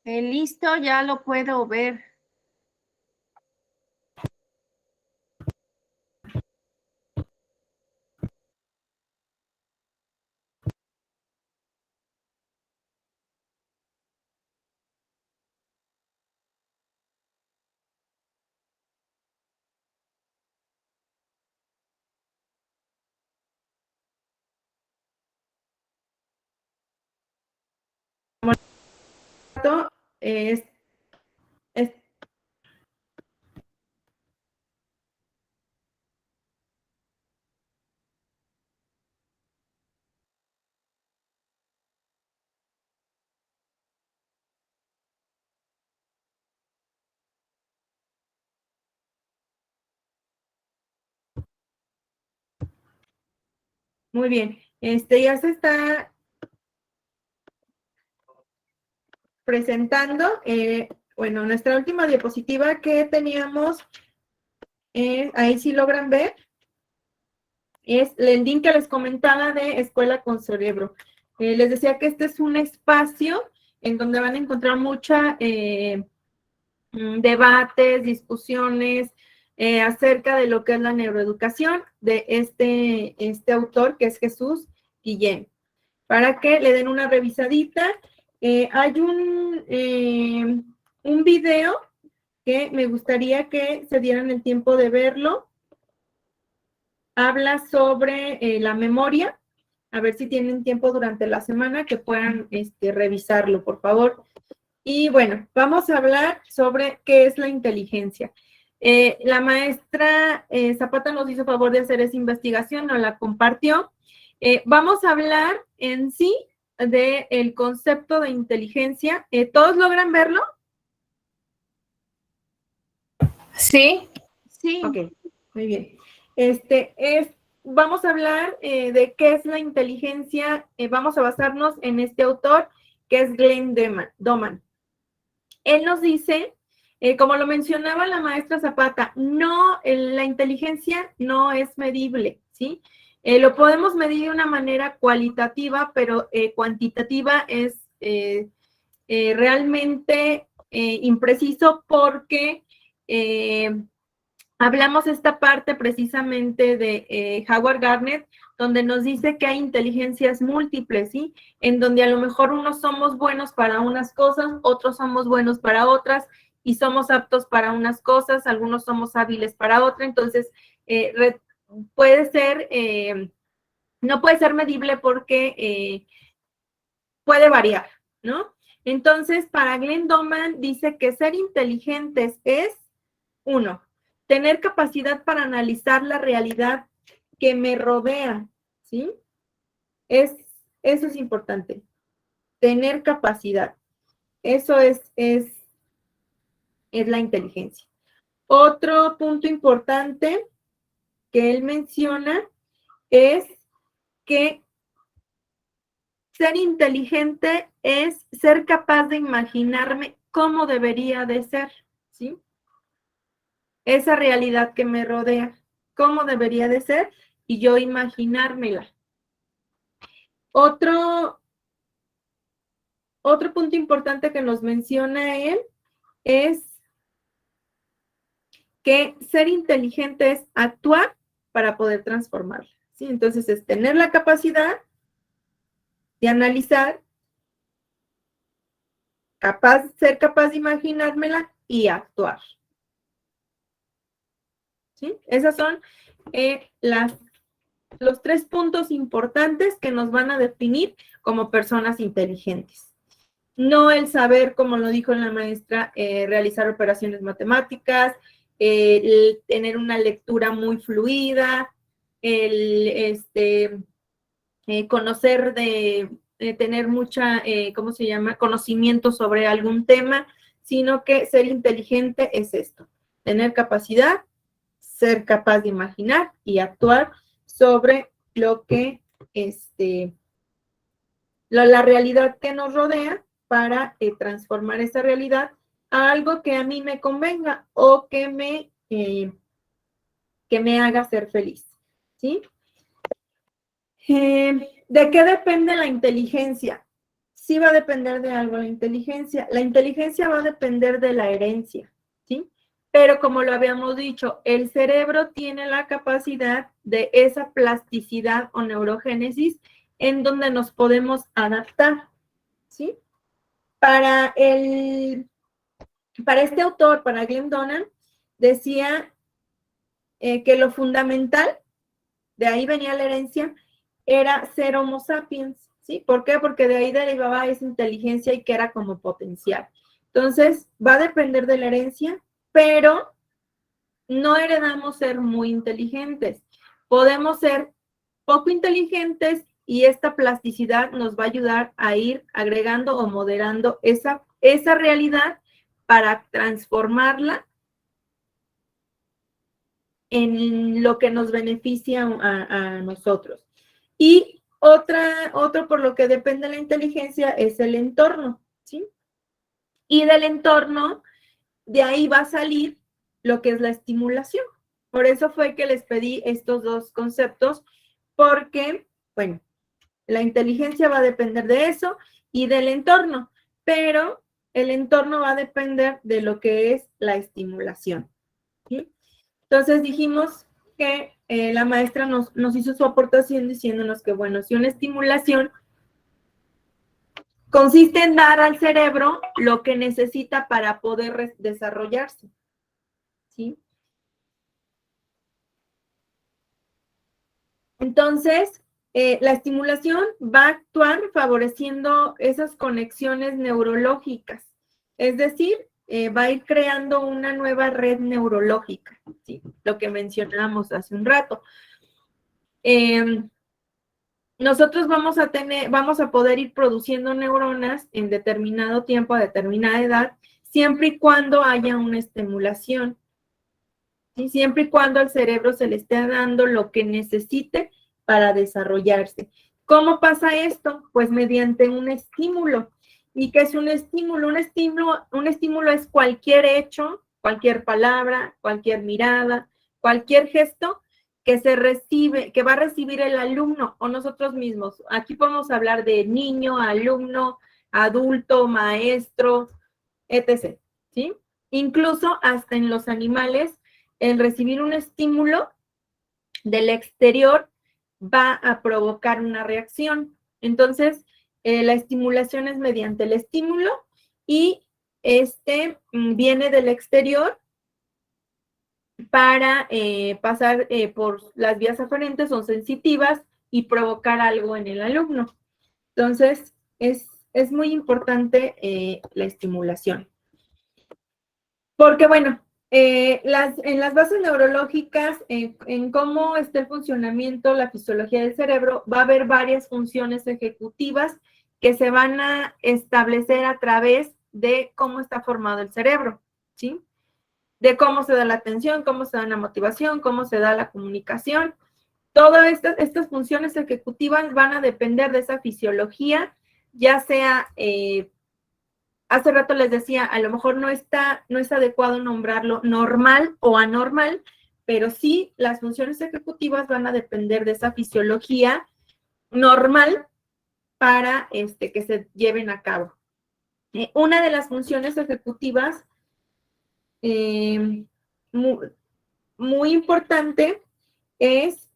Listo, ya lo puedo ver. es- muy bien. Ya se está presentando, bueno, nuestra última diapositiva que teníamos, ahí sí logran ver, es el link que les comentaba de Escuela con Cerebro. Les decía que este es un espacio en donde van a encontrar mucha debates, discusiones acerca de lo que es la neuroeducación de este autor que es Jesús Guillén, para que le den una revisadita. Hay un video que me gustaría que se dieran el tiempo de verlo. Habla sobre la memoria. A ver si tienen tiempo durante la semana que puedan revisarlo, por favor. Y bueno, vamos a hablar sobre qué es la inteligencia. La maestra Zapata nos hizo favor de hacer esa investigación, nos la compartió. Vamos a hablar en sí del concepto de inteligencia. ¿Todos logran verlo? Sí. Sí. Ok, muy bien. Vamos a hablar de qué es la inteligencia. Vamos a basarnos en este autor, que es Glenn Doman. Él nos dice, como lo mencionaba la maestra Zapata, no, la inteligencia no es medible, ¿sí? Lo podemos medir de una manera cualitativa, pero cuantitativa es realmente impreciso porque hablamos esta parte precisamente de Howard Gardner, donde nos dice que hay inteligencias múltiples, ¿sí? En donde a lo mejor unos somos buenos para unas cosas, otros somos buenos para otras, y somos aptos para unas cosas, algunos somos hábiles para otras. Entonces, puede ser, no puede ser medible porque puede variar, ¿no? Entonces, para Glenn Doman dice que ser inteligentes es, uno, tener capacidad para analizar la realidad que me rodea, ¿sí? Eso es importante, tener capacidad. Eso es la inteligencia. Otro punto importante que él menciona es que ser inteligente es ser capaz de imaginarme cómo debería de ser, ¿sí? Esa realidad que me rodea, cómo debería de ser, y yo imaginármela. Otro punto importante que nos menciona él es que ser inteligente es actuar para poder transformarla, ¿sí? Entonces es tener la capacidad de analizar, ser capaz de imaginármela y actuar, ¿sí? Esos son los 3 puntos importantes que nos van a definir como personas inteligentes. No el saber, como lo dijo la maestra, realizar operaciones matemáticas, el tener una lectura muy fluida, el conocer tener mucha, ¿cómo se llama?, conocimiento sobre algún tema, sino que ser inteligente es esto, tener capacidad, ser capaz de imaginar y actuar sobre lo que, la realidad que nos rodea para transformar esa realidad a algo que a mí me convenga o que me haga ser feliz, ¿sí? ¿De qué depende la inteligencia? Sí va a depender de algo la inteligencia. La inteligencia va a depender de la herencia, ¿sí? Pero como lo habíamos dicho, el cerebro tiene la capacidad de esa plasticidad o neurogénesis en donde nos podemos adaptar, ¿sí? Para este autor, para Glenn Doman, decía que lo fundamental, de ahí venía la herencia, era ser Homo sapiens, ¿sí? ¿Por qué? Porque de ahí derivaba esa inteligencia y que era como potencial. Entonces, va a depender de la herencia, pero no heredamos ser muy inteligentes. Podemos ser poco inteligentes y esta plasticidad nos va a ayudar a ir agregando o moderando esa realidad para transformarla en lo que nos beneficia a nosotros. Y otro por lo que depende la inteligencia es el entorno, ¿sí? Y del entorno, de ahí va a salir lo que es la estimulación. Por eso fue que les pedí estos dos conceptos, porque, bueno, la inteligencia va a depender de eso y del entorno, pero el entorno va a depender de lo que es la estimulación, ¿sí? Entonces dijimos que la maestra nos hizo su aportación diciéndonos que, bueno, si una estimulación consiste en dar al cerebro lo que necesita para poder desarrollarse, ¿sí? Entonces, la estimulación va a actuar favoreciendo esas conexiones neurológicas, es decir, va a ir creando una nueva red neurológica, ¿sí? Lo que mencionábamos hace un rato. Nosotros vamos a poder ir produciendo neuronas en determinado tiempo, a determinada edad, siempre y cuando haya una estimulación, ¿sí? Siempre y cuando al cerebro se le esté dando lo que necesite para desarrollarse. ¿Cómo pasa esto? Pues mediante un estímulo. ¿Y qué es un estímulo? Un estímulo es cualquier hecho, cualquier palabra, cualquier mirada, cualquier gesto que va a recibir el alumno o nosotros mismos. Aquí podemos hablar de niño, alumno, adulto, maestro, etc., ¿sí? Incluso hasta en los animales, el recibir un estímulo del exterior va a provocar una reacción. Entonces, la estimulación es mediante el estímulo y viene del exterior para pasar por las vías aferentes, son sensitivas y provocar algo en el alumno. Entonces, es muy importante la estimulación. Porque, bueno, en las bases neurológicas, en cómo está el funcionamiento, la fisiología del cerebro, va a haber varias funciones ejecutivas que se van a establecer a través de cómo está formado el cerebro, ¿sí? De cómo se da la atención, cómo se da la motivación, cómo se da la comunicación. Todas estas funciones ejecutivas van a depender de esa fisiología, ya sea hace rato les decía, a lo mejor no es adecuado nombrarlo normal o anormal, pero sí las funciones ejecutivas van a depender de esa fisiología normal para que se lleven a cabo. Una de las funciones ejecutivas muy importante es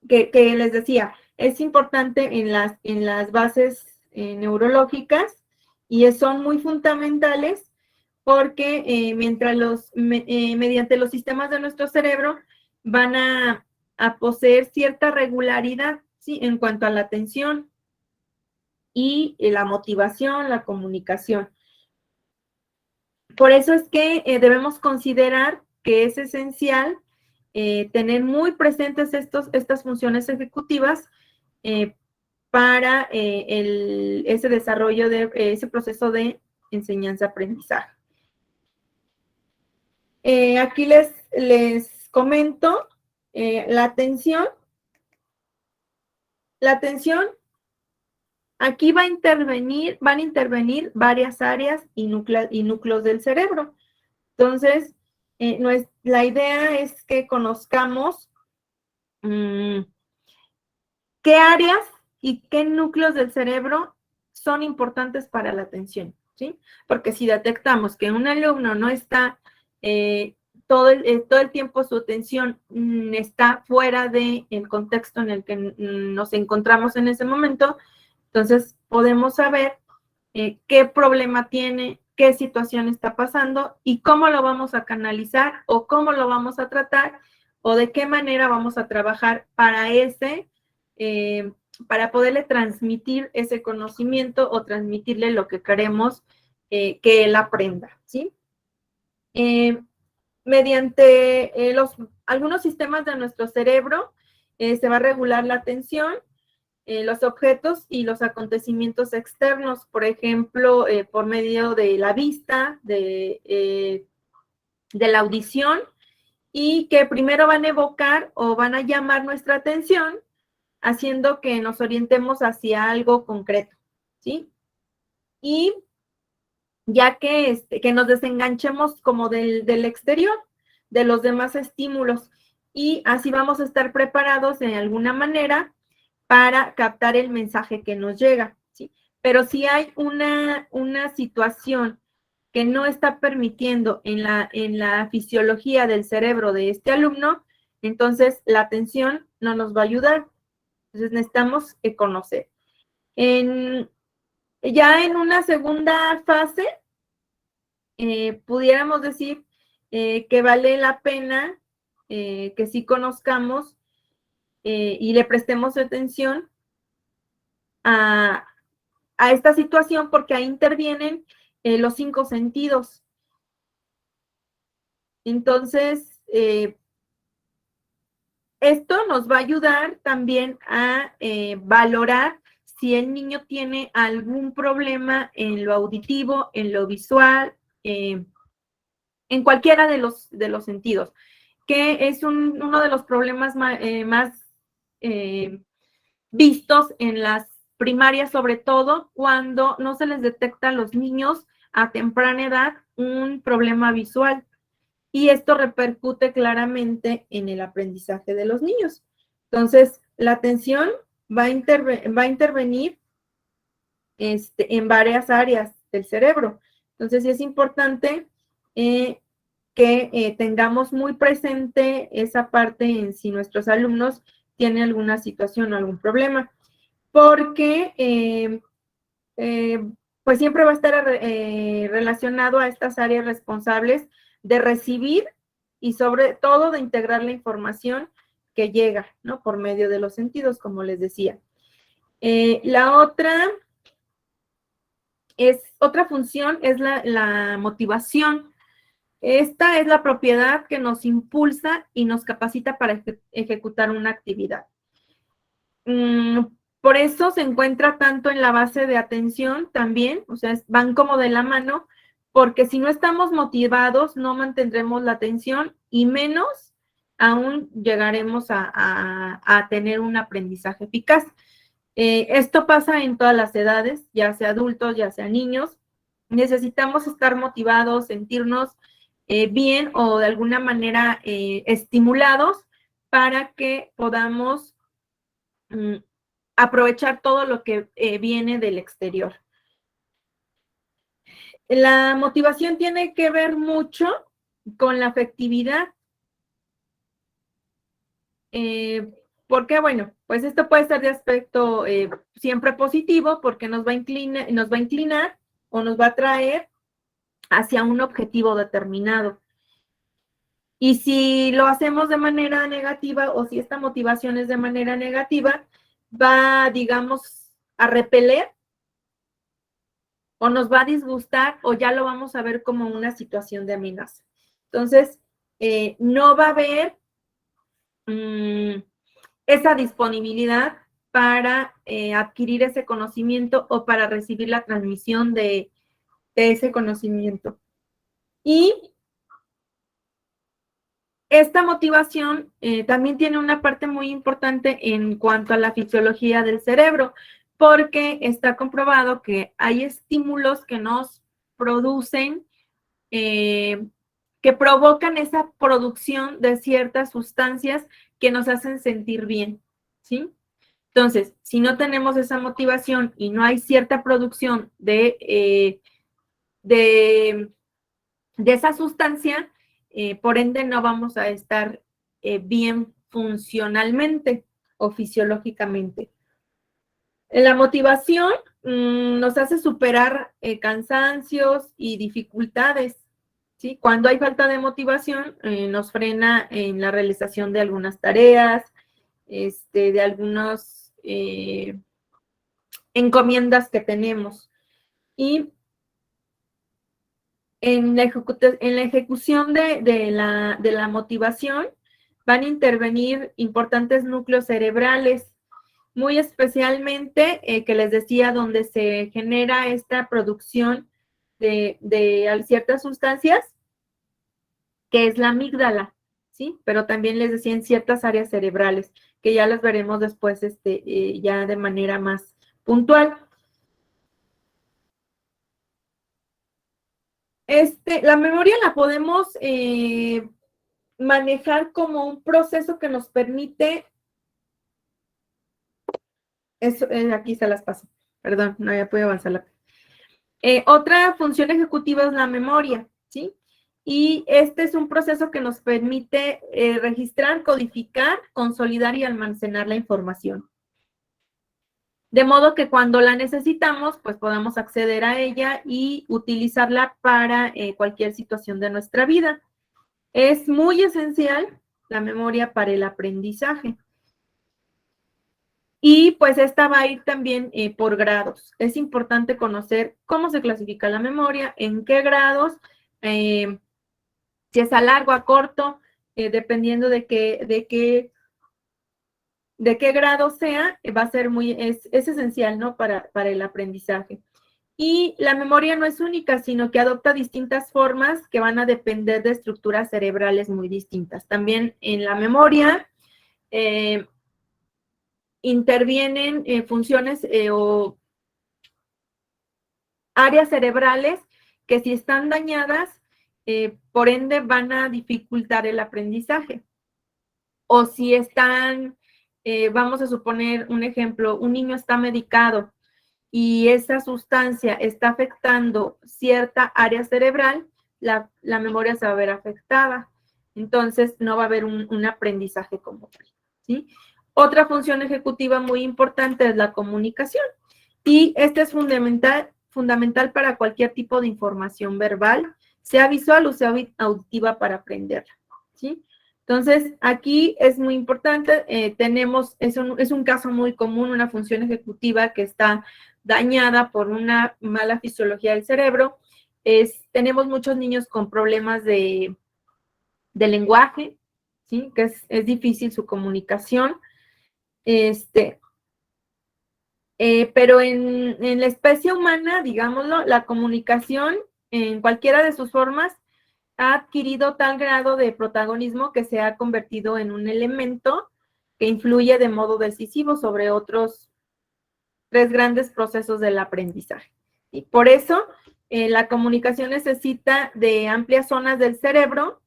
que les decía, es importante en las bases neurológicas y son muy fundamentales porque mediante los sistemas de nuestro cerebro van a poseer cierta regularidad, ¿sí? En cuanto a la atención y la motivación, la comunicación. Por eso es que debemos considerar que es esencial tener muy presentes estas funciones ejecutivas para ese desarrollo de ese proceso de enseñanza-aprendizaje. Aquí les comento la atención. La atención, aquí van a intervenir varias áreas y núcleos del cerebro. Entonces, la idea es que conozcamos qué áreas y qué núcleos del cerebro son importantes para la atención, ¿sí? Porque si detectamos que un alumno no está todo el tiempo, su atención está fuera del contexto en el que nos encontramos en ese momento, entonces podemos saber qué problema tiene, qué situación está pasando y cómo lo vamos a canalizar o cómo lo vamos a tratar o de qué manera vamos a trabajar para para poderle transmitir ese conocimiento o transmitirle lo que queremos que él aprenda, ¿sí? Mediante algunos sistemas de nuestro cerebro se va a regular la atención, los objetos y los acontecimientos externos, por ejemplo, por medio de la vista, de la audición, y que primero van a evocar o van a llamar nuestra atención, haciendo que nos orientemos hacia algo concreto, ¿sí? Y ya que nos desenganchemos como del exterior, de los demás estímulos, y así vamos a estar preparados de alguna manera para captar el mensaje que nos llega, ¿sí? Pero si hay una situación que no está permitiendo en la fisiología del cerebro de este alumno, entonces la atención no nos va a ayudar. Entonces necesitamos conocer. Ya en una segunda fase, pudiéramos decir que vale la pena que sí conozcamos y le prestemos atención a esta situación, porque ahí intervienen los 5 sentidos. Entonces, esto nos va a ayudar también a valorar si el niño tiene algún problema en lo auditivo, en lo visual, en cualquiera de los sentidos, que es uno de los problemas más vistos en las primarias, sobre todo cuando no se les detecta a los niños a temprana edad un problema visual. Y esto repercute claramente en el aprendizaje de los niños. Entonces, la atención va a intervenir en varias áreas del cerebro. Entonces, sí es importante que tengamos muy presente esa parte en si nuestros alumnos tienen alguna situación o algún problema, porque pues siempre va a estar relacionado a estas áreas responsables de recibir y sobre todo de integrar la información que llega, ¿no? Por medio de los sentidos, como les decía. La otra función es la motivación. Esta es la propiedad que nos impulsa y nos capacita para ejecutar una actividad. Por eso se encuentra tanto en la base de atención también, o sea, van como de la mano, porque si no estamos motivados, no mantendremos la atención y menos aún llegaremos a tener un aprendizaje eficaz. Esto pasa en todas las edades, ya sea adultos, ya sea niños. Necesitamos estar motivados, sentirnos bien o de alguna manera estimulados para que podamos aprovechar todo lo que viene del exterior. La motivación tiene que ver mucho con la afectividad. Porque, bueno, pues esto puede ser de aspecto siempre positivo, porque nos va a inclinar o nos va a traer hacia un objetivo determinado. Y si lo hacemos de manera negativa o si esta motivación es de manera negativa, va, digamos, a repeler o nos va a disgustar o ya lo vamos a ver como una situación de amenaza. Entonces, no va a haber esa disponibilidad para adquirir ese conocimiento o para recibir la transmisión de ese conocimiento. Y esta motivación también tiene una parte muy importante en cuanto a la fisiología del cerebro, porque está comprobado que hay estímulos que nos producen, que provocan esa producción de ciertas sustancias que nos hacen sentir bien, ¿sí? Entonces, si no tenemos esa motivación y no hay cierta producción de esa sustancia, por ende no vamos a estar bien funcionalmente o fisiológicamente. La motivación nos hace superar cansancios y dificultades, ¿sí? Cuando hay falta de motivación, nos frena en la realización de algunas tareas, de algunos encomiendas que tenemos. Y en la ejecución de la motivación van a intervenir importantes núcleos cerebrales, muy especialmente, que les decía, donde se genera esta producción de ciertas sustancias, que es la amígdala, ¿sí? Pero también les decía en ciertas áreas cerebrales, que ya las veremos después, ya de manera más puntual. La memoria la podemos manejar como un proceso que nos permite, aquí se las paso, perdón, no había podido avanzar. Otra función ejecutiva es la memoria, ¿sí? Y este es un proceso que nos permite registrar, codificar, consolidar y almacenar la información. De modo que cuando la necesitamos, pues podamos acceder a ella y utilizarla para cualquier situación de nuestra vida. Es muy esencial la memoria para el aprendizaje. Y pues esta va a ir también por grados. Es importante conocer cómo se clasifica la memoria, en qué grados, si es a largo, a corto, dependiendo de qué grado sea, va a ser es esencial, ¿no? Para el aprendizaje. Y la memoria no es única, sino que adopta distintas formas que van a depender de estructuras cerebrales muy distintas. También en la memoria intervienen funciones o áreas cerebrales que si están dañadas, por ende van a dificultar el aprendizaje. O si están, vamos a suponer un ejemplo, un niño está medicado y esa sustancia está afectando cierta área cerebral, la memoria se va a ver afectada. Entonces, no va a haber un aprendizaje como tal, ¿sí? Otra función ejecutiva muy importante es la comunicación. Y esta es fundamental para cualquier tipo de información verbal, sea visual o sea auditiva para aprenderla, ¿sí? Entonces, aquí es muy importante, es un caso muy común, una función ejecutiva que está dañada por una mala fisiología del cerebro. Tenemos muchos niños con problemas de lenguaje, ¿sí? Que es difícil su comunicación. Pero en la especie humana, digámoslo, la comunicación en cualquiera de sus formas ha adquirido tal grado de protagonismo que se ha convertido en un elemento que influye de modo decisivo sobre otros 3 grandes procesos del aprendizaje. Y por eso la comunicación necesita de amplias zonas del cerebro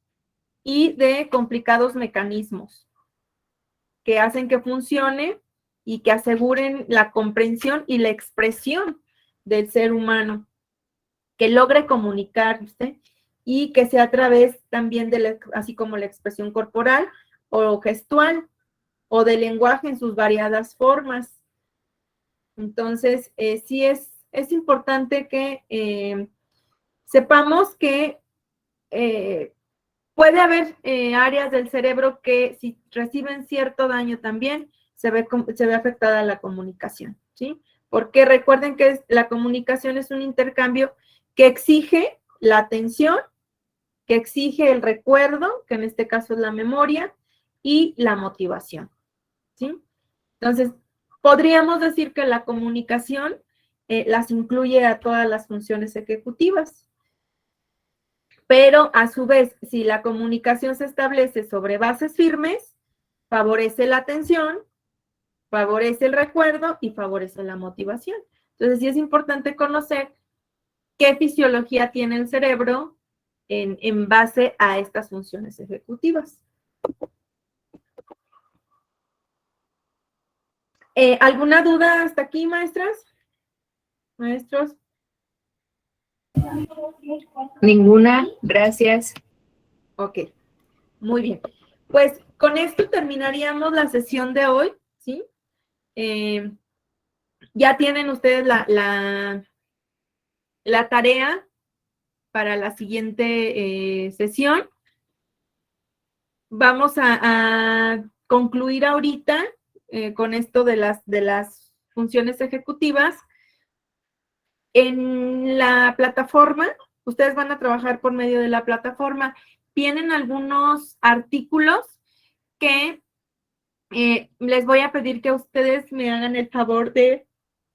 y de complicados mecanismos que hacen que funcione y que aseguren la comprensión y la expresión del ser humano, que logre comunicarse y que sea a través también así como la expresión corporal o gestual o del lenguaje en sus variadas formas. Entonces, sí es importante que sepamos que puede haber áreas del cerebro que si reciben cierto daño también se ve afectada la comunicación, ¿sí? Porque recuerden que la comunicación es un intercambio que exige la atención, que exige el recuerdo, que en este caso es la memoria, y la motivación, ¿sí? Entonces, podríamos decir que la comunicación las incluye a todas las funciones ejecutivas. Pero a su vez, si la comunicación se establece sobre bases firmes, favorece la atención, favorece el recuerdo y favorece la motivación. Entonces, sí es importante conocer qué fisiología tiene el cerebro en base a estas funciones ejecutivas. ¿Alguna duda hasta aquí, maestras? ¿Maestros? Ninguna, gracias. Ok, muy bien. Pues con esto terminaríamos la sesión de hoy, ¿sí? Ya tienen ustedes la tarea para la siguiente sesión. Vamos a concluir ahorita con esto de las funciones ejecutivas. En la plataforma, ustedes van a trabajar por medio de la plataforma. Vienen algunos artículos que les voy a pedir que ustedes me hagan el favor de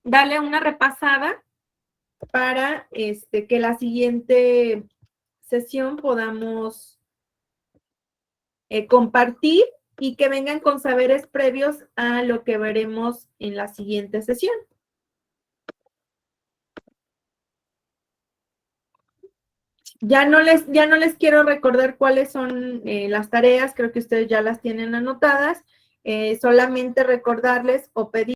darle una repasada para que la siguiente sesión podamos compartir y que vengan con saberes previos a lo que veremos en la siguiente sesión. Ya no les quiero recordar cuáles son las tareas, creo que ustedes ya las tienen anotadas. Solamente recordarles o pedir